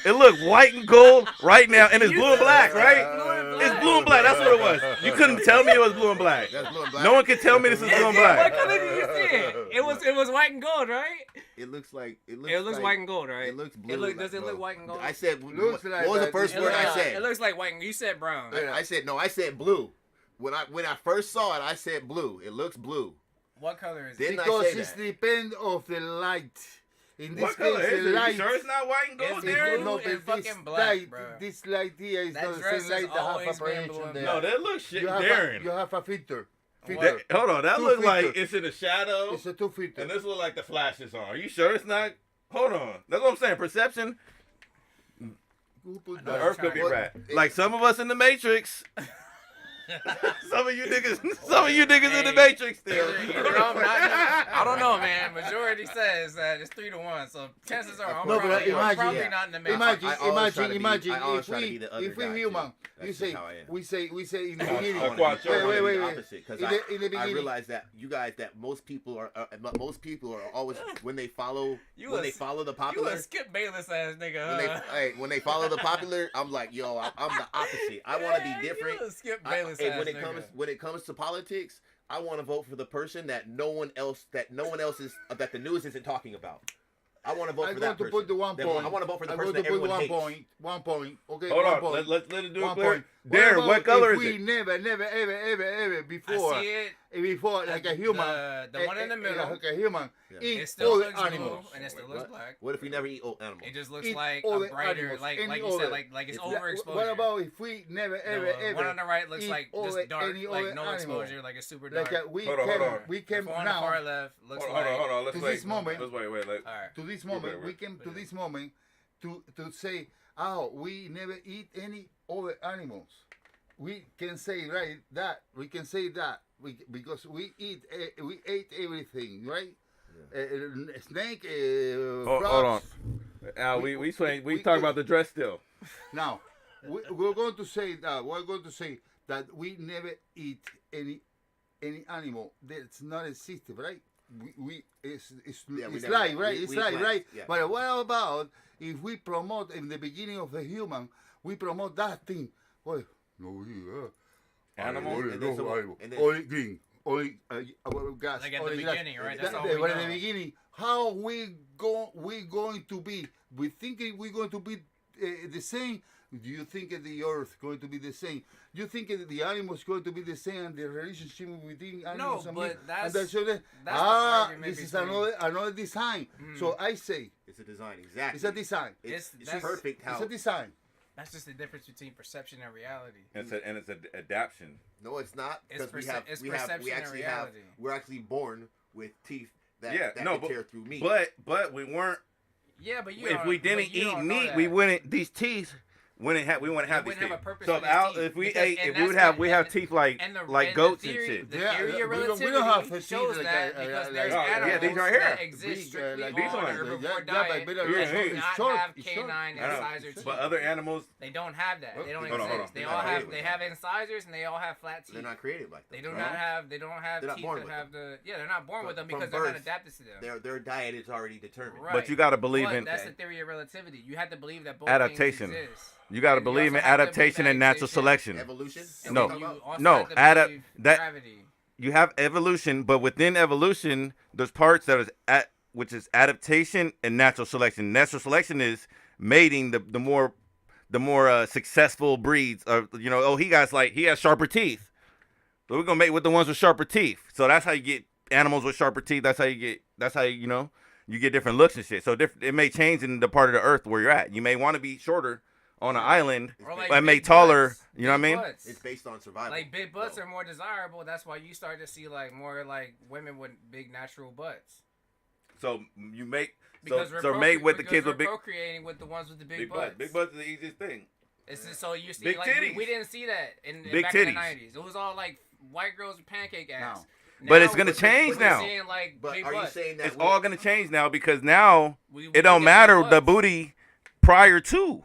It looked white and gold right now, and it's You blue and said black, it's right? blue and It's black. blue and black. That's what it was. You couldn't tell me it was blue and black. That's blue and black. No one could tell me this is blue and What black. color did you see it? It was white and gold, right? It looks like. It looks. It looks like, white and gold, right? It looks blue. Does it look white and gold? I said. Looks what like was the that. first It word looks I like- said? It looks like white and you said brown. I said no. I said blue. When I first saw it, I said blue. It looks blue. What color is it? Didn't I Because say it's that? depend of the light. In this What case, color is the it? You light. sure it's not white and It's gold, blue. Darren? No, and but this fucking black, light, bruh. this light here is That not the dress same light has that have always been blue apprehension and there. No, that looks shit, you have Darren. you have a filter. What? Hold on, that Two look like filters. it's in the shadow, It's a two filter. and this look like the flash is on. Are you sure it's not? Hold on, that's what I'm saying. Perception. Who put The that? Earth could be What- rat. Like some of us in the Matrix. some of you niggas in the Matrix still. I don't know, man. Majority says that it's 3-1, so chances are I'm No, but probably, imagine- probably not in the matrix. Imagine, I always try to be- imagine I always if try to be the other we guy, too. human, That's you just say how I am. we say in the I beginning. wanna be- I wanna Wait, be wait, the wait. opposite, 'cause In the I beginning, realize that you guys that most people are always when they follow You when a- they follow the You popular a Skip Bayless ass nigga, when they huh? when they follow the popular, I'm like, yo, I'm the opposite. I want to be different. You a Skip I- Bayless and ass when it nigga. comes to politics, I want to vote for the person that no one else is that the news isn't talking about. I want to vote I'm for going that to person. put the 1 Then point. I want to vote for the I'm person going that to put everyone 1 hates. point. 1 point. Okay. Hold 1 on. point. Let it do it 1 clear. point. Darren, what about color if is we it? never, ever before, I see it. Before like a human, The one in the middle. like a human, Yeah. eat It still all looks the animals. blue and it still What? looks black. What if we never eat old animals? It just looks Eat like all a the brighter, animals, like any you said, other. like it's It's overexposure. What about if we never, ever, one on ever, the right looks eat like all just the- dark, any like other no animal? exposure, like it's super dark. like we Hold on, came, hold on. we The came one on the now far left looks Hold like. on. Let's to wait. this moment. Let's wait. Like, All right. to this moment, wait. we came to this moment to say, oh, we never eat any other animals. We can say right that we can say that because we ate everything, right? Snake, Hold on. frogs. Al, we- we talking we- about the dress still. Now, we're going to say that we never eat any animal that's not existed, right? It's Yeah, we it's never- life, right? we- It's we life, plant, right? yeah. But what about if we promote in the beginning of the human, we promote that thing? Well, no, Animal? And then someone- and then- only green, only grass. Like at the only grass. beginning, right? That's That's all all we But at the know. beginning, how we going to be? We thinking we're going to be the same. Do you think that the earth going to be the same? Do you think that the animals going to be the same and the relationship between animals No, and but me? that's- and so the argument this is between- another design. So I say It's a design, exactly. it's a design. It's That's- perfect how. It's a design. That's just the difference between perception and reality. It's an adaptation. No, it's not It's because it's we perception and actually have reality. we're actually born with teeth that Yeah, that no, can but- tear through meat. But we weren't. Yeah, but you If don't- we but didn't you eat don't know meat, that. we wouldn't. These teeth wouldn't have. We wouldn't have It these wouldn't have teeth. a purpose So for if these Al, teeth, if we because- ate, and if we would that's have, the- we have and- teeth like and the goats theory, and shit. The Yeah, theory of we don't relativity have the shows teeth that like- because like- there's yeah, animals these right here. that exist Big, strictly like these on ones. a herbivore Yeah, but diet better- that it's do short, not short, have it's short. canine I know. incisor teeth. But other animals, They don't have that. They don't Hold on, hold exist. on. They They're all not have created they like have incisors and they all have flat teeth. they're not created like that. They do No? not have. They don't have They're not teeth born that with have the. Yeah, they're not born From- with them from because they're not birth, adapted to them. Their diet is already determined. Right. but you got to believe But in that's the theory of relativity. You have to believe that both adaptation. things exist. You got to And you believe in also have to believe adaptation that and natural extinction- selection. Evolution. and No. then you also No, have to adapt- believe that- gravity. You have evolution, but within evolution, there's parts that is which is adaptation and natural selection. Natural selection is mating the more successful breeds. He has sharper teeth, so we're gonna mate with the ones with sharper teeth. So that's how you get animals with sharper teeth. That's how you get different looks and shit. So it may change in the part of the earth where you're at. You may want to be shorter on an island, It's Or based- like and make big taller. butts. You know what I Big mean? butts. It's based on survival. Like big butts No. are more desirable. That's why you start to see like more like women with big natural butts. So you make Because so mate with the because kids we're with big procreating with the ones with the big, big butts. butts. Big butts is the easiest thing. It's just, so you see, Big like titties. we didn't see that in Big back in the titties. '90s. It was all like white girls with pancake ass. But it's gonna we're- change we're now. Seeing, like, But big are you butts. saying that It's all gonna change now because now We it look don't at matter big the butts. booty prior to,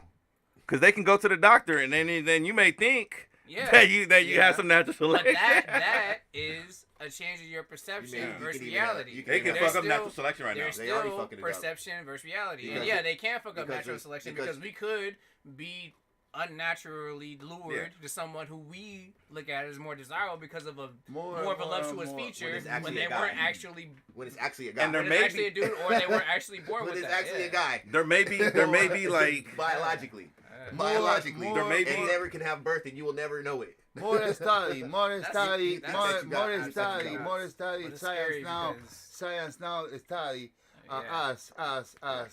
because they can go to the doctor and then you may think Yeah. that you Yeah. have some natural But selection. that is a change in your perception You versus can even have- reality. you they can There's fuck up still- natural selection right now. There's They already still fucking it up. perception versus reality. And Because yeah, it- they can fuck up because natural it's- selection because- because we could be unnaturally lured to someone who we look at as more desirable because of a more voluptuous feature When it's when actually they a guy. weren't actually when it's actually a guy. And there when may it's actually be- a dude or they were actually born when with it's that. actually yeah. a guy. There may be like Biologically. Yeah. Biologically. More- There may and be- he never can have birth and you will never know it. More study, more That's- study, that's- more that's- more that's- study, that's- more study. But it's Science scary now, because- science now study. Yeah. Us.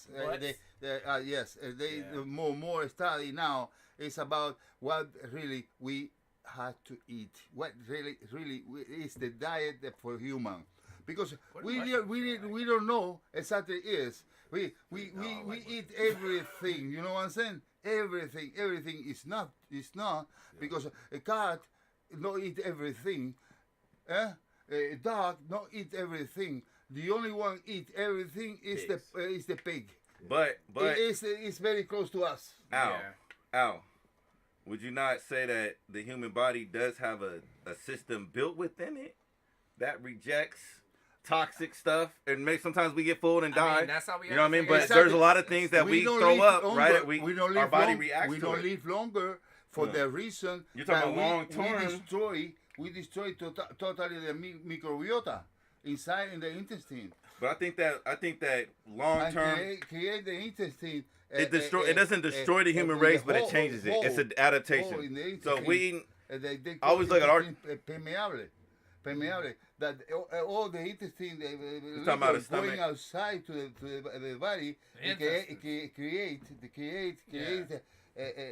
What? Yes, Yeah. more study now is about what really we had to eat. What really is the diet for human, because Pretty much. we don't know exactly is. We like eat everything. You know what I'm saying? Everything is not because a cat not eat everything. A dog not eat everything. The only one eat everything is the pig. but It's very close to us. Al, would you not say that the human body does have a system built within it that rejects toxic stuff and sometimes we get full and die? I mean, that's how we You know what I mean? But Exactly. there's a lot of things that we don't throw live up, longer. right? We don't our live body long- reacts We to don't it. live longer for Yeah. the reason You're talking that about long-term. we destroy totally the microbiota inside in the intestine. But I think that long And term, create the intestine. it doesn't destroy the human race, but it changes it. It's an adaptation. So we they I always look at our permeable. That all the intestine talking about the liquids stomach. going outside to the body create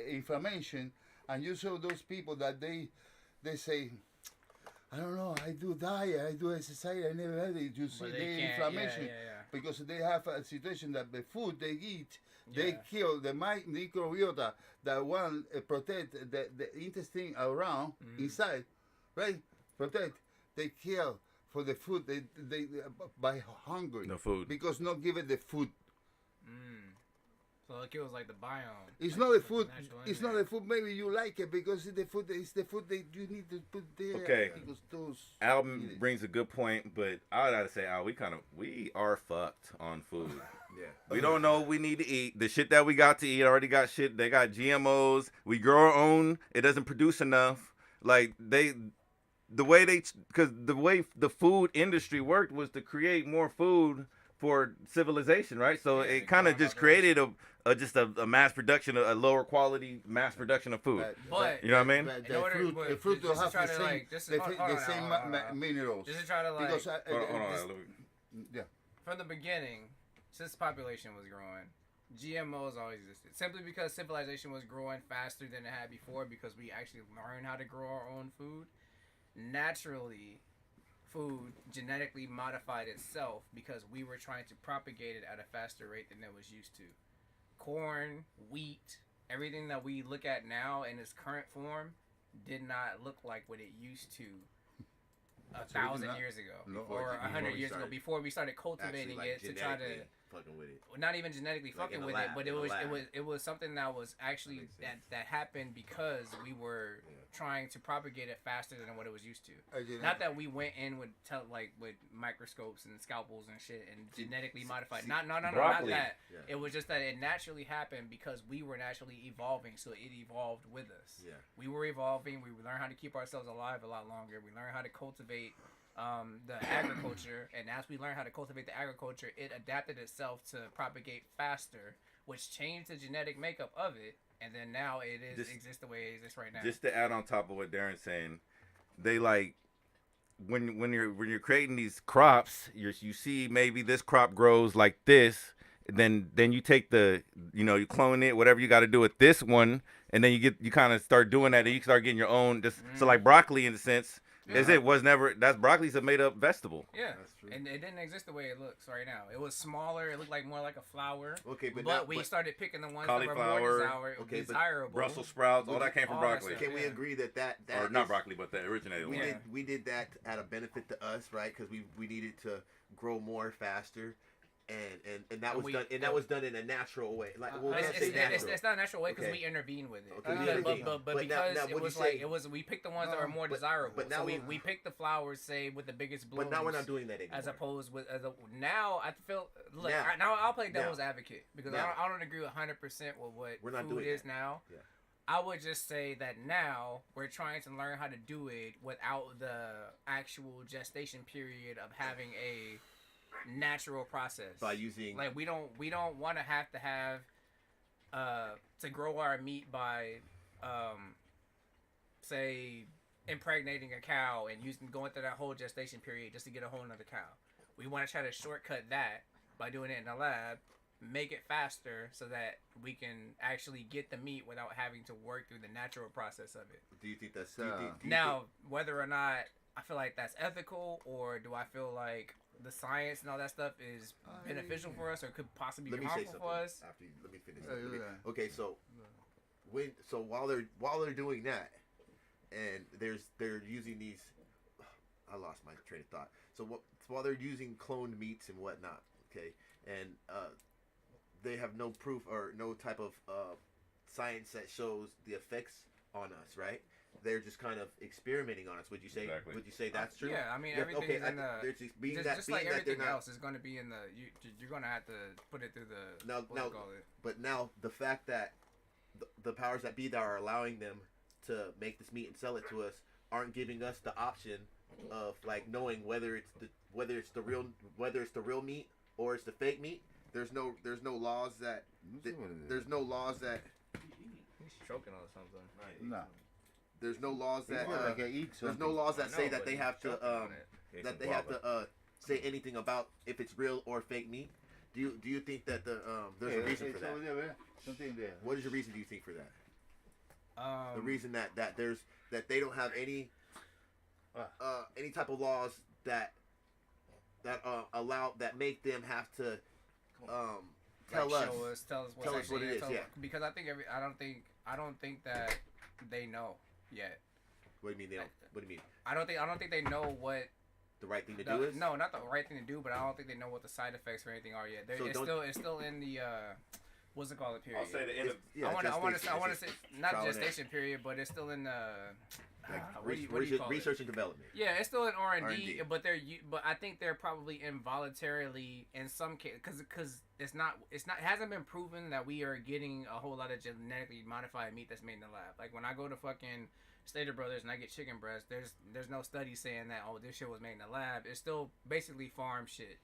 inflammation, and you saw those people that they say, I don't know, I do diet, I do exercise, I never had it. You see But the they can't- inflammation yeah. because they have a situation that the food they eat, they Yeah. kill the microbiota that one protect the intestine around inside, right? Protect. They kill for the food they by hungry. The food. Because not give it the food. So it kills like the biome. It's like, not the put food. natural in It's there. not the food. Maybe you like it because it's the food. It's the food that you need to put there. Okay. Because those. Al brings a good point, but I gotta say, Al, we are fucked on food. Yeah. We don't know what we need to eat. The shit that we got to eat already got shit. They got GMOs. We grow our own. It doesn't produce enough. Like the way the food industry worked was to create more food for civilization, right? So Yeah, it kind of just created just a mass production, a lower quality mass production of food. But- You know what I mean? But In order- the but fruit just will have to try the to, same, like, just to- the, hold the on, same hold on. minerals. Just to try to like Because Hold on. yeah. from the beginning, since population was growing, GMOs always existed. Simply because civilization was growing faster than it had before, because we actually learned how to grow our own food. Naturally, food genetically modified itself because we were trying to propagate it at a faster rate than it was used to. Corn, wheat, everything that we look at now in its current form did not look like what it used to 1,000 not- years ago no, or before 100 we years ago, started before we started cultivating Actually, like, it to try to genetically fucking with it. not even genetically Like fucking in a with lab, it, but in a lab. it was something that was actually That makes sense. that happened because we were Yeah. trying to propagate it faster than what it was used to. Again, Not that we went in with with microscopes and scalpels and shit and genetically modified. Not Broccoli. that. Yeah. It was just that it naturally happened because we were naturally evolving, so it evolved with us. Yeah. We were evolving. We learned how to keep ourselves alive a lot longer. We learned how to cultivate the agriculture, and as we learned how to cultivate the agriculture, it adapted itself to propagate faster, which changed the genetic makeup of it, and then now it exists the way it exists right now. Just to add on top of what Darren's saying, they like when you're creating these crops, you see maybe this crop grows like this, then you take you clone it, whatever you got to do with this one, and then you kind of start doing that, and you start getting your own. So like broccoli in a sense. That's broccoli's a made up vegetable. Yeah, That's true. and it didn't exist the way it looks right now. It was smaller. It looked like more like a flower. Okay, but we started picking the ones that were Cauliflower, more okay, but desirable. Brussels sprouts, all that came from all that broccoli. stuff. Can we Yeah. agree that Or is- not broccoli, but the originated we one. did that at a benefit to us, right? Because we needed to grow more faster, and that was done in a natural way. Like, well, we can't say natural. It's not a natural way because Okay. we intervened with it. Okay, we Because- intervened. but But now- because now it what'd was you like say? we picked the ones that No, were more but desirable. now So we- we picked the flowers, say, with the biggest blooms. But now we're not doing that anymore. As opposed with now I feel look Now. now I'll play Now. devil's advocate because Now. I don't agree 100% with what We're not food doing is that. now. Yeah. I would just say that now we're trying to learn how to do it without the actual gestation period of having a natural process. By using Like we don't want to have to grow our meat by say impregnating a cow and going through that whole gestation period just to get a whole nother cow. We want to try to shortcut that by doing it in the lab, make it faster so that we can actually get the meat without having to work through the natural process of it. do you think that's So- do you Now, whether or not I feel like that's ethical, or do I feel like the science and all that stuff is beneficial for us, or could possibly let be me say harmful something for us? after let me finish. Yeah, Let me- yeah. Okay, so while they're doing that, and they're using these, I lost my train of thought. So while they're using cloned meats and whatnot, okay, and they have no proof or no type of science that shows the effects on us, right? They're just kind of experimenting on us. Would you say? Exactly. Would you say that's true? Yeah, I mean Yeah, everything okay, is in the. they're just being Just like that they're everything not. else is going to be in the. You're going to have to put it through the. Now- what now- do you call it? But now the fact that the powers that be that are allowing them to make this meat and sell it to us aren't giving us the option of like knowing whether it's whether it's the real meat or it's the fake meat. There's no laws that there's no laws that He's choking on something. No. there's no laws that eat there's no laws that I say know, that but they he's have to choking on it. that they have to say anything about if it's real or fake meat. Do you think that there's a reason for that? Something there. What is your reason? Do you think for that? The Um, reason that they don't have any type of laws that allow that make them have to tell like, us. tell us what's tell us what actually- it is, tell- yeah. Because I think I don't think that they know yet. What do you mean? They don't, what do you mean? I don't think they know what The right thing to the- do is no, not the right thing to do, but I don't think they know what the side effects or anything are yet. So It's still in the what's it called, the period. I'll say the end of. Yeah, I want to gestation. say not trial and error. gestation period, but it's still in the what do you call it? Research and development. Yeah, it's still in R&D, R&D. but but I think they're probably involuntarily in some case because it hasn't been proven that we are getting a whole lot of genetically modified meat that's made in the lab. Like when I go to fucking Stater Brothers and I get chicken breast, there's no study saying that this shit was made in the lab. It's still basically farm shit,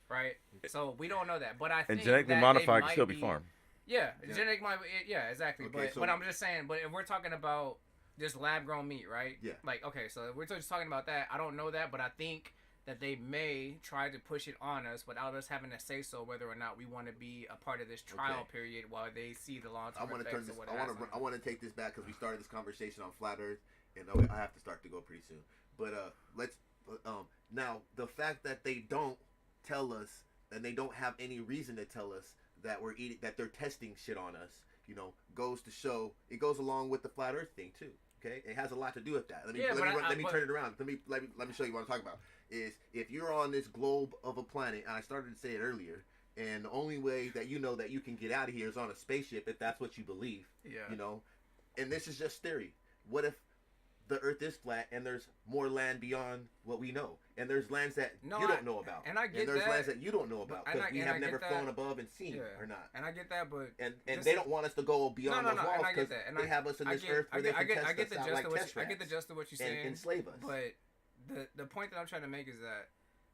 right? So we don't know that, but I think And genetically that modified they can might still be farmed. Yeah, Yeah. genetic yeah, exactly. Okay, but I'm just saying, but if we're talking about just lab grown meat, right? Yeah. Like, okay, so if we're just talking about that. I don't know that, but I think that they may try to push it on us without us having to say so whether or not we want to be a part of this trial Okay. period while they see the long I term want to effects turn this. of what I want to take this back because we started this conversation on flat Earth, and I have to start to go pretty soon. But let's now the fact that they don't tell us and they don't have any reason to tell us that we're eating that they're testing shit on us, goes to show it goes along with the flat Earth thing too. Okay, it has a lot to do with that. Let me turn it around. Let me show you what I'm talking about. Is if you're on this globe of a planet, and I started to say it earlier, and the only way that you know that you can get out of here is on a spaceship if that's what you believe. Yeah. And this is just theory. What if the Earth is flat and there's more land beyond what we know, and there's lands that you don't know about, and I get there's that, lands that you don't know about and because I- we and have I never get flown that. above and seen or not. And I get that, but And this they is- don't want us to go beyond those walls and I because get that. And they have us in I this get, Earth where they can I get test the us out gist like of what test I get the rats gist of what you're and saying. enslave us. But the point that I'm trying to make is that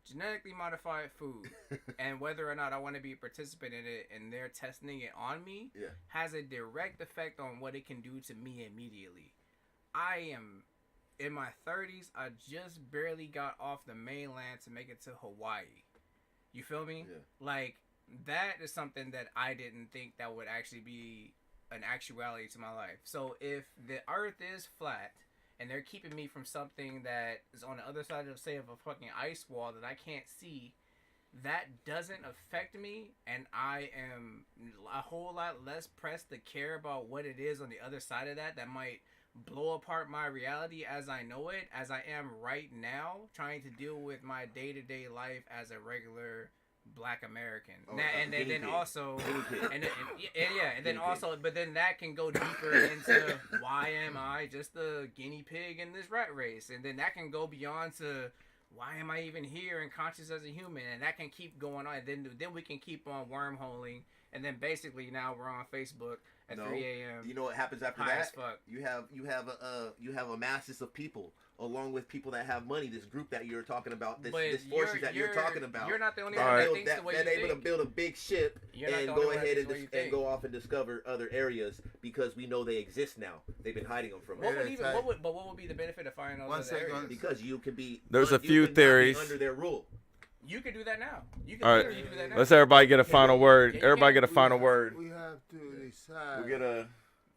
genetically modified food and whether or not I want to be a participant in it and they're testing it on me Yeah. has a direct effect on what it can do to me immediately. I am in my 30s. I just barely got off the mainland to make it to Hawaii. You feel me? Yeah. Like that is something that I didn't think that would actually be an actuality to my life. So if the earth is flat and they're keeping me from something that is on the other side of, say, of a fucking ice wall that I can't see, that doesn't affect me, and I am a whole lot less pressed to care about what it is on the other side of that might blow apart my reality as I know it, as I am right now, trying to deal with my day-to-day life as a regular Black American. And then also, and then also, but then that can go deeper into why am I just a guinea pig in this rat race, and then that can go beyond to why am I even here and conscious as a human, and that can keep going on. And then we can keep on wormholing, and then basically now we're on Facebook at 3 a.m. You know what happens after high that? as fuck. You have a masses of people along with people that have money. This group that you're talking about, this forces that you're talking about. You're not the only that one that build- thinks the way you that able think. to build a big ship You're not and the only go one that ahead thinks the way you and think. go off and discover other areas because we know they exist now. They've been hiding them from What us. what would be the benefit of finding those One other second. areas? Because you can be. There's a you few cannot be theories. under their rule. You can do that now. You can All right, literally do that now. let's everybody get a final word. Yeah, you Everybody can. get a final word. We have to decide. We get a.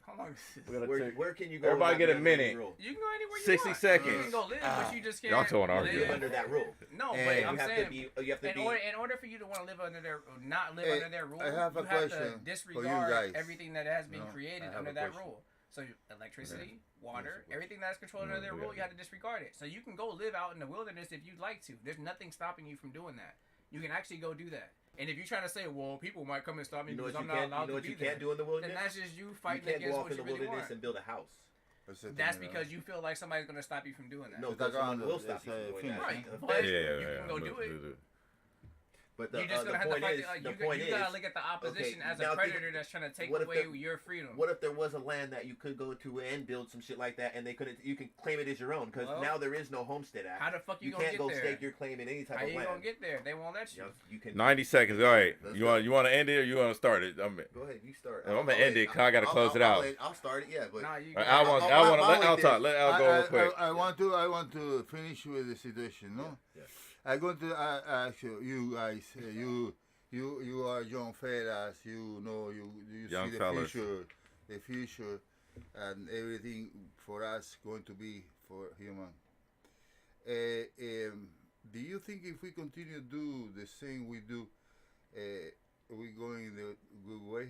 How long is this? We gotta take. Where can you go? Everybody without get a being under minute. the rule? You can go anywhere you 60 want. seconds. You can go live, but you just can't. Y'all two wanna argue. live Under that rule. No, And but You I'm have to saying, be. You have to be. in order for you to want to live under their, not live Hey, under their rule, I have a you have to question for you disregard guys. everything that has been No, created I have under a that question. rule. So electricity, water, Yes, everything that's controlled under their rule, you have to disregard it. So you can go live out in the wilderness if you'd like to. There's nothing stopping you from doing that. You can actually go do that. And if you're trying to say, well, people might come and stop me You know because what I'm you not can't. allowed You know what to you be there, can't do in the then wilderness. that's just you You fighting can't against go off what in you the really wilderness want. and build a house. That's because you feel like somebody's going to stop you from doing that. No, Está because someone acabando, will stop you ese from doing fin. that. Right, A but fed- you can go do it. But You're just gonna have to point fight. is, Like, the you point gotta is, look at the opposition as now a think- predator that's trying to take what if away the- your freedom. what if there was a land that you could go to and build some shit like that, and they couldn't? You can claim it as your own because Well, now there is no Homestead Act. How the fuck you gonna can't get go there? stake your claim in any type How of you land. gonna get there? They won't let you. You can 90 seconds. All right. Let's You go. want to end it or you want to start it? Go ahead, you start. I'm gonna end it 'cause I gotta close it out. I'll start it. Yeah, but Nah, you. I want to let Al talk. Let Al go real quick. I want to finish with the situation. No, Yeah. I'm going to ask you guys. You are young fellas. You know you Young see the fellas. future, and everything for us going to be for human. Do you think if we continue to do the same we do, we going in the good way?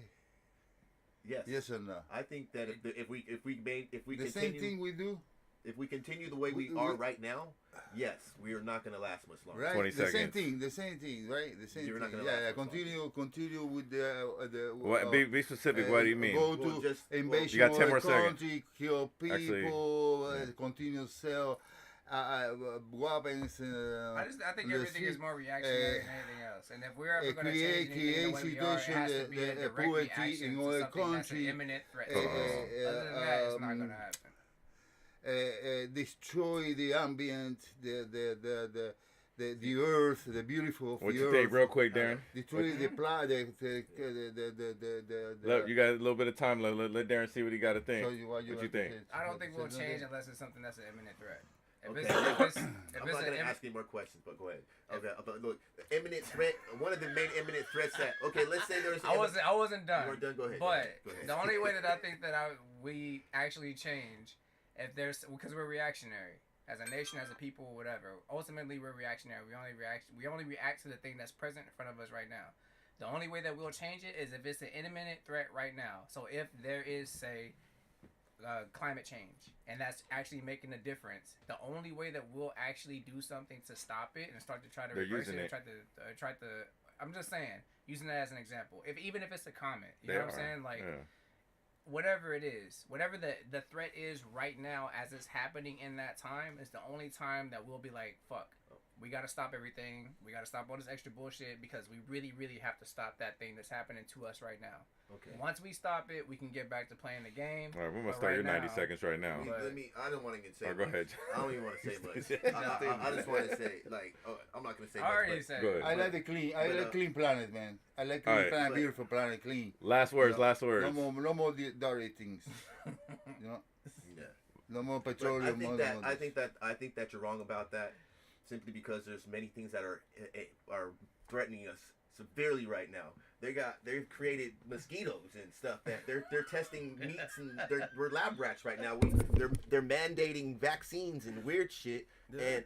yes, Yes or no? I think that if we The continue, same thing we do, if we continue the way we We- are right now, yes, we are not going to last much longer. right? 20 the same seconds. thing, right? The same You're not thing. gonna last Yeah, much longer. continue with the. What, be specific. What do you mean? Go Well, to just- well, invasion You got of 10 the more seconds. country, kill people, Actually, continue sell weapons. I think the everything is sea- more reactionary than anything else. And if we're ever going to create change anything the way we are, it situation has to be a the direct poverty reaction in to other something that's an country, imminent threat to us. Other than that, it's not going to happen. destroy the ambient, the earth, the beautiful of What the you earth. think, real quick, Darren? Destroy the planet. Look, you got a little bit of time. Let Darren see what he got to think. So what What you want to think? say? I don't think we'll Say change something? unless it's something that's an imminent threat. If Okay. it's, if it's, if I'm it's not an going to imminent, ask any more questions, but go ahead. Okay, but look, imminent threat. One of the main imminent threats that. Okay, let's say there's. I wasn't done. You weren't done. Go ahead. But go ahead. the only way that I think that we actually change, if there's because we're reactionary as a nation, as a people, whatever. Ultimately, we're reactionary. We only react to the thing that's present in front of us right now. The only way that we'll change it is if it's an imminent threat right now. So if there is, say, climate change, and that's actually making a difference, the only way that we'll actually do something to stop it and start to try to They're reverse using it, it. try to. I'm just saying, using that as an example. Even if it's a comment, you know what I'm saying? Like, Yeah. whatever it is, whatever the threat is right now as it's happening in that time, is the only time that we'll be like, fuck, we gotta stop everything. We gotta stop all this extra bullshit because we really, really have to stop that thing that's happening to us right now. Okay. Once we stop it, we can get back to playing the game. All right, we're gonna But start right your 90 now- seconds right now. I don't want to get say. All right, go much. ahead. I don't even want to say much. I just want to say, like, I'm not going to say I much. already but- said Go it. ahead. I like the clean. I But, like clean planet, man. I like clean Alright. planet, But- beautiful planet, clean. Last words. Yeah. Last words. No more dirty things. You know, Yeah. no more But petroleum. I think that you're wrong about that, simply because there's many things that are threatening us severely right now. They've created mosquitoes and stuff that they're testing meats, and we're lab rats right now. They're mandating vaccines and weird shit,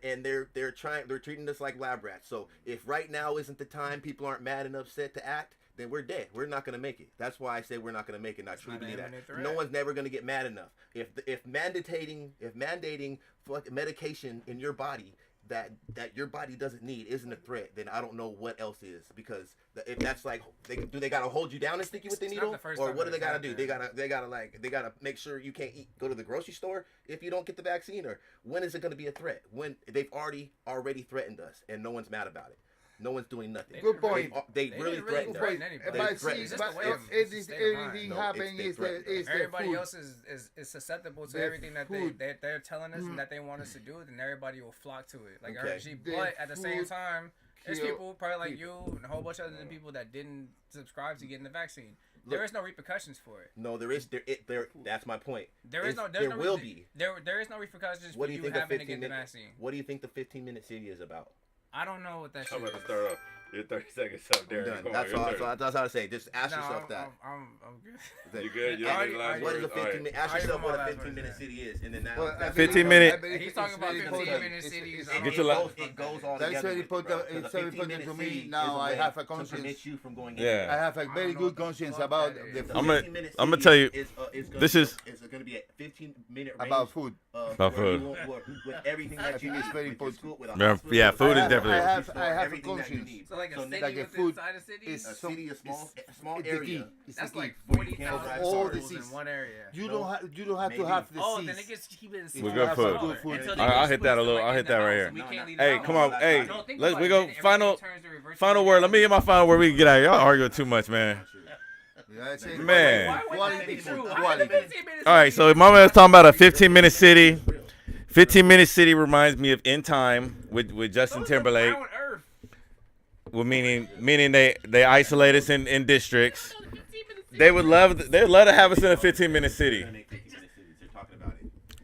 and they're treating us like lab rats. So if right now isn't the time, people aren't mad and upset to act, then we're dead. We're not gonna make it. That's why I say we're not gonna make it. And I truly not an believe that. imminent threat. No one's never gonna get mad enough. If mandating fucking medication in your body that your body doesn't need isn't a threat, then I don't know what else is. Because if that's like, they gotta hold you down and stick you with the It's not needle, the first or time what do it's they gotta do? happened. They gotta make sure you can't go to the grocery store if you don't get the vaccine. Or when is it gonna be a threat? When they've already threatened us and no one's mad about it. No one's doing nothing. Good point. They They really didn't really threatened us. threaten anybody. They But threatened see, us. It's just but the way of- everything it's the state of mind. everything No, happening they is threatened us. the Everybody food. else is susceptible to The everything that food. they're telling us and that they want us to do, then everybody will flock to it. Like Okay. RNG. The But at the same food time, there's kill people probably like people. you and a whole bunch of other people that didn't subscribe to getting the vaccine. There is no repercussions for it. No, there is. That's my point. There is no. There no will re- be. There is no repercussions What for do you you think a having to 15 get the minute? vaccine. What do you think the 15-minute city is about? I don't know what that shit I'm about to is. start off. Your 30 seconds up, I'm Darren. done. Come That's on, all. your turn. That's all I say. Just ask No, yourself that. I'm good. You good? You I don't already- need the last I What is words? a 15 All right. minute? Ask I yourself already what a know my 15-minute last city is, and then Well, that's 15 minute- He's talking about 15-minute cities. I Get don't your know. la- It goes all That's together. very with it, bro. important. 'Cause It's a very important 15-minute to me. city Now is a I way have a to conscience. permit you from going Yeah. in. I have a I don't very know good what the conscience fuck about that the is. The I'm gonna- 15-minute I'm gonna city tell you, This is- going to be a 15-minute range about food. About where you food. with everything that you need. It's very with your important. school, with a Yeah, hospital, yeah, with food a is definitely- grocery store, I have a everything that you conscience. need. So like a So city like a within food inside a city. is- A So city, a small it's the area. key. It's That's the like key. 40,000 All the schools in seats. one area. You No. don't have Maybe. to have the Oh, seats. then it gets keep it in We're small good food. smaller Good food. until they I'll get hit that a switched to, little- like, I'll in hit the that right house, here. and we can't leave the Hey, house. come on. that's Hey, not No, think let's about we it, go then everything final turns to reverse final engineering. word. Let me get my final word. We can get out. Y'all arguing too much, man. Yeah, I say- Man. Why would that Quality be food, true? quality. 15 minutes All right, is so my man's talking about a 15-minute city. 15-minute city reminds me of In Time with Justin Those are Timberlake. brown earth. Well, meaning they isolate us in districts. They would love to have us in a 15-minute city. They're talking about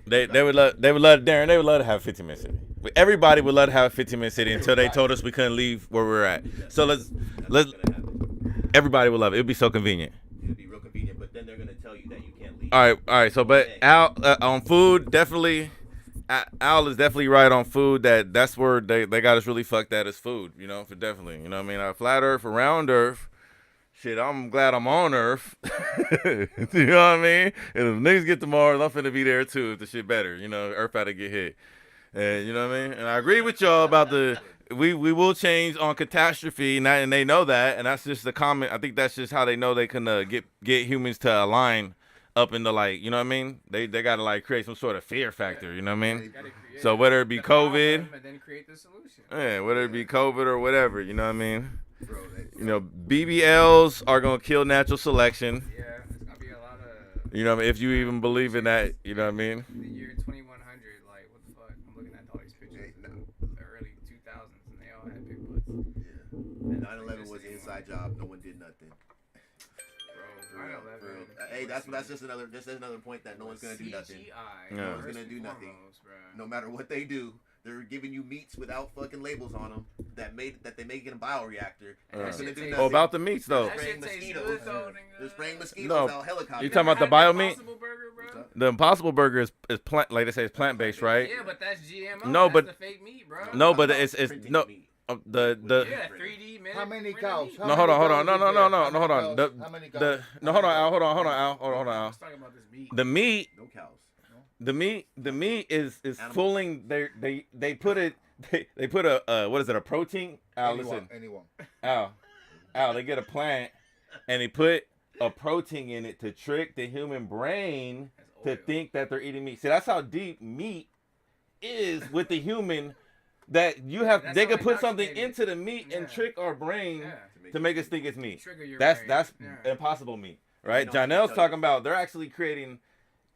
it. They would love Darren. They would love to have a 15-minute city. Everybody would love to have a 15-minute city until they told us we couldn't leave where we were at. So let's everybody would love it. It'd be so convenient. It'd be real convenient, but then they're gonna tell you that you can't leave. All right. So, but Al on food, definitely. Al is definitely right on food. That's where they got us really fucked at is food. You know, for definitely. You know what I mean? A flat Earth, a round Earth. Shit, I'm glad I'm on Earth. You know what I mean? And if niggas get to Mars, I'm finna be there too if the shit better. You know, Earth had to get hit. And you know what I mean? And I agree with y'all about we will change on catastrophe, and they know that, and that's just the comment. I think that's just how they know they can get humans to align up into, like, you know what I mean? They gotta like create some sort of fear factor, you know what I mean? So whether it be the COVID, problem and then create the solution. yeah, whether it be COVID or whatever, you know what I mean? Bro, You know, BBLs are gonna kill natural selection. Yeah, it's gonna be a lot of. You know what I mean? If you even believe in that, you know what I mean? The year 2100, like what the fuck? I'm looking at all these pictures. The early 2000s, and they all had big butts. And 9/11 was an inside job. No one did nothing. For real, for real. Hey, that's just another point that no one's gonna do nothing. CGI. No one's gonna do nothing. Bro. No matter what they do, they're giving you meats without fucking labels on them that they make in a bioreactor. And they're That gonna shit do tastes- nothing. Oh, about the meats though. That shit tastes mosquitoes. good though, nigga. They're spraying mosquitoes No. out helicopters. You talking about the Had bio the meat? Impossible Burger, bro? The Impossible Burger is plant, like they say, it's plant based, right? Yeah, but that's GMO. No, That's but- the fake meat, bro. No, but About it's printing no meat. the Yeah, 3D man. How many printed cows? meat. How No, hold many on. cows No, is hold there? on. How Hold on. many The cows? How many the cows? no, hold on, Al. Hold on, Al. Let's talk about this meat. The meat, No cows. the meat is Animals. fooling. They put it. They put a what is it? A protein? Al, listen. Anyone. Al, they get a plant and they put a protein in it to trick the human brain to That's oil. think that they're eating meat. See, that's how deep meat is with the human. That you have, That's they how could put something indoctrinated. into the meat and Yeah. trick our brain Yeah. to make us think it's meat. Trigger your That's brain. Yeah. impossible meat, right? They don't Janelle's tell talking you. about they're actually creating.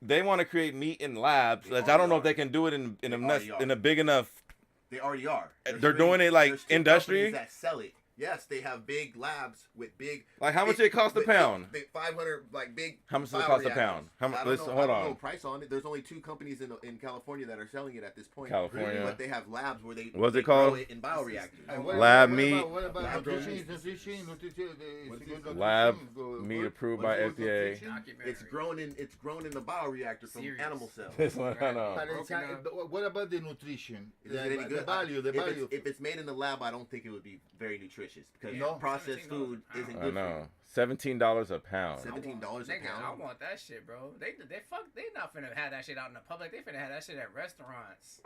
They want to create meat in labs. They I don't know if already they can do it in They a already are. in a big enough. They already are. They're doing it, like, there's two industry? companies that sell it. Yes, they have big labs with big. Like, how much big- it cost a big- pound? Big 500, like big. How much does it bio cost a pound? reactors. How much? I don't Listen, know, hold I don't know on. price on it. There's only 2 companies in California that are selling it at this point. California. But they have labs where they. What's they it called? Grow it in bioreactors. And Lab what meat. About, what about Lab nutrition? grown Lab meat approved by What's FDA. Documentary. It's grown in the bioreactor from Serious. animal cells. This one, I know. But it's, Broken up. but what about the nutrition? Is it any The good? value, the If value. If it's made in the lab, I don't think it would be very nutritious because Yeah, processed $17 food a pound. isn't I good know. for $17 a pound. you. $17 a Nigga, I pound. want that shit, bro. They not finna have that shit out in the public. They finna have that shit at restaurants.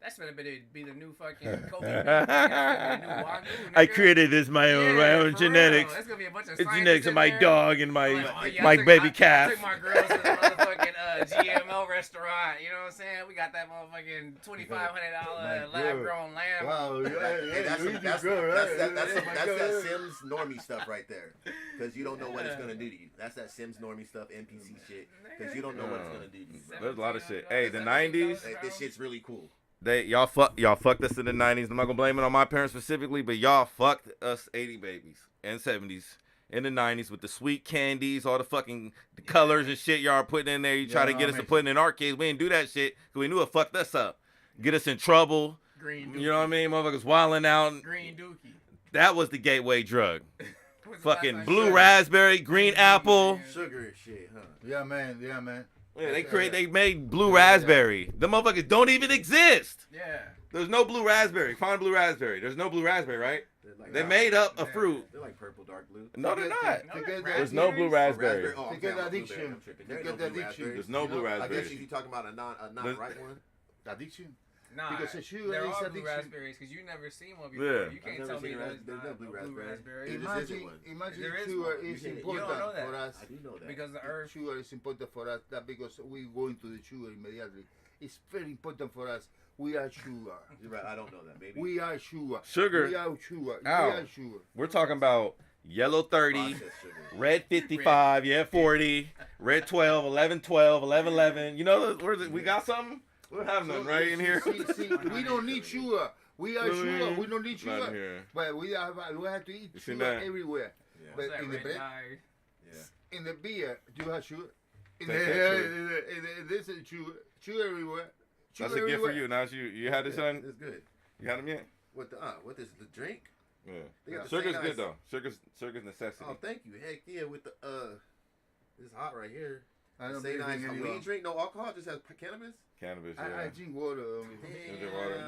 That's finna be the new fucking Kobe. That's finna be the new Wagyu, I nigga. created this my Yeah, own for genetics. real. It's gonna be a bunch of It's scientists genetics of in my there. dog and my Like, oh, yeah, my I took- baby I calf. took my girls to the motherfucking GMO restaurant. You know what I'm saying? We got that motherfucking $2,500 lab grown lamb. Wow, Hey, that's you that's good, right? that Sims normie stuff right there. Because you don't know what it's gonna do to you. That's that Sims normie stuff, NPC shit. Because you don't know what it's gonna do to you. Bro. There's a lot of shit. Hey, the 90s. Hey, this shit's really cool. Y'all fucked us in the 90s. I'm not gonna blame it on my parents specifically, but y'all fucked us 80 babies and 70s in the 90s with the sweet candies, all the fucking colors and shit y'all are putting in there. You try to get us to put in our kids. We didn't do that shit because we knew it fucked us up. Get us in trouble. Green Dookie. You know what I mean? Motherfuckers wilding out. Green Dookie. That was the gateway drug. When's the last Fucking time blue you- raspberry, green apple. Sugar and shit, huh? Yeah, man. Yeah, they made blue raspberry. The motherfuckers don't even exist. Yeah. There's no blue raspberry. Find blue raspberry. There's no blue raspberry, right? They're like, They made up a Yeah. fruit. They're like purple, dark blue. No, they're not. No, Because they're There's no blue raspberry. Oh, To I'm get talking about addiction. blueberry. I'm tripping. To There get ain't no blue addiction. raspberries. There's no blue I guess raspberry. if you're talking about a non There's- right one. Addiction. Nah, because the sugar there is are blue addiction. raspberries because you never seen one before. Yeah. You I've can't never tell me seen there's there's not no a blue blue raspberry. raspberry. There just isn't one. Imagine There is sugar one. is You important don't know that. for us. I do know that. Because the earth. Sugar is important for us. That because we go into the sugar immediately. It's very important for us. We are sugar. You're right. I don't know that. Maybe. We are sugar. Sugar. We are sugar. Ow. We are sugar. We're talking about yellow 30, Processed sugar. red 55, yeah 40, red 12, 11 12, 11 11. You know, we got something? We don't have nothing right in here. See, we don't need sugar. We are sugar. We don't need Not in sugar. here. But we have to eat You seen sugar that? everywhere. Yeah. But What's that in the red bread, dye? Yeah. in the beer, do you have sugar? In Take the, that this is sugar. Sugar everywhere. That's Sugar a gift for everywhere. you. Now you had this son? It's good. You had him yet? What is the drink? They Yeah. got the Sugar's same good ice. though. Sugar's necessity. Oh, thank you. Heck yeah, with the it's hot right here. I don't Say believe nice. in We anyone. ain't drink no alcohol. Just has cannabis. Cannabis, I yeah. drink water only. Drink water.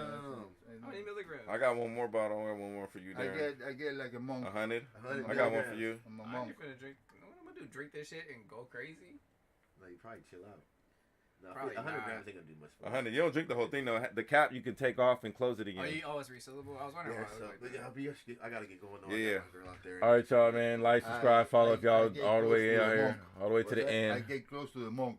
How many milligrams? I got one more bottle. I got one more for you, I Darren. get like a monk. 100. 100 I got one for milligrams. you. I'm a I monk. ain't finna drink. What I'm gonna do? Drink this shit and go crazy? No, you probably chill out. No, Probably 100 not. grams ain't gonna do much for you. 100. You don't drink the whole thing though. The cap you can take off and close it again. It's resealable. I was wondering Yeah, why. so, but yeah, I gotta get going on. Yeah, I yeah. got my girl out there. All right, y'all, man. Like, subscribe, follow if y'all I get all the way close to out the here, monk. all the way to the I end. get close to the monk.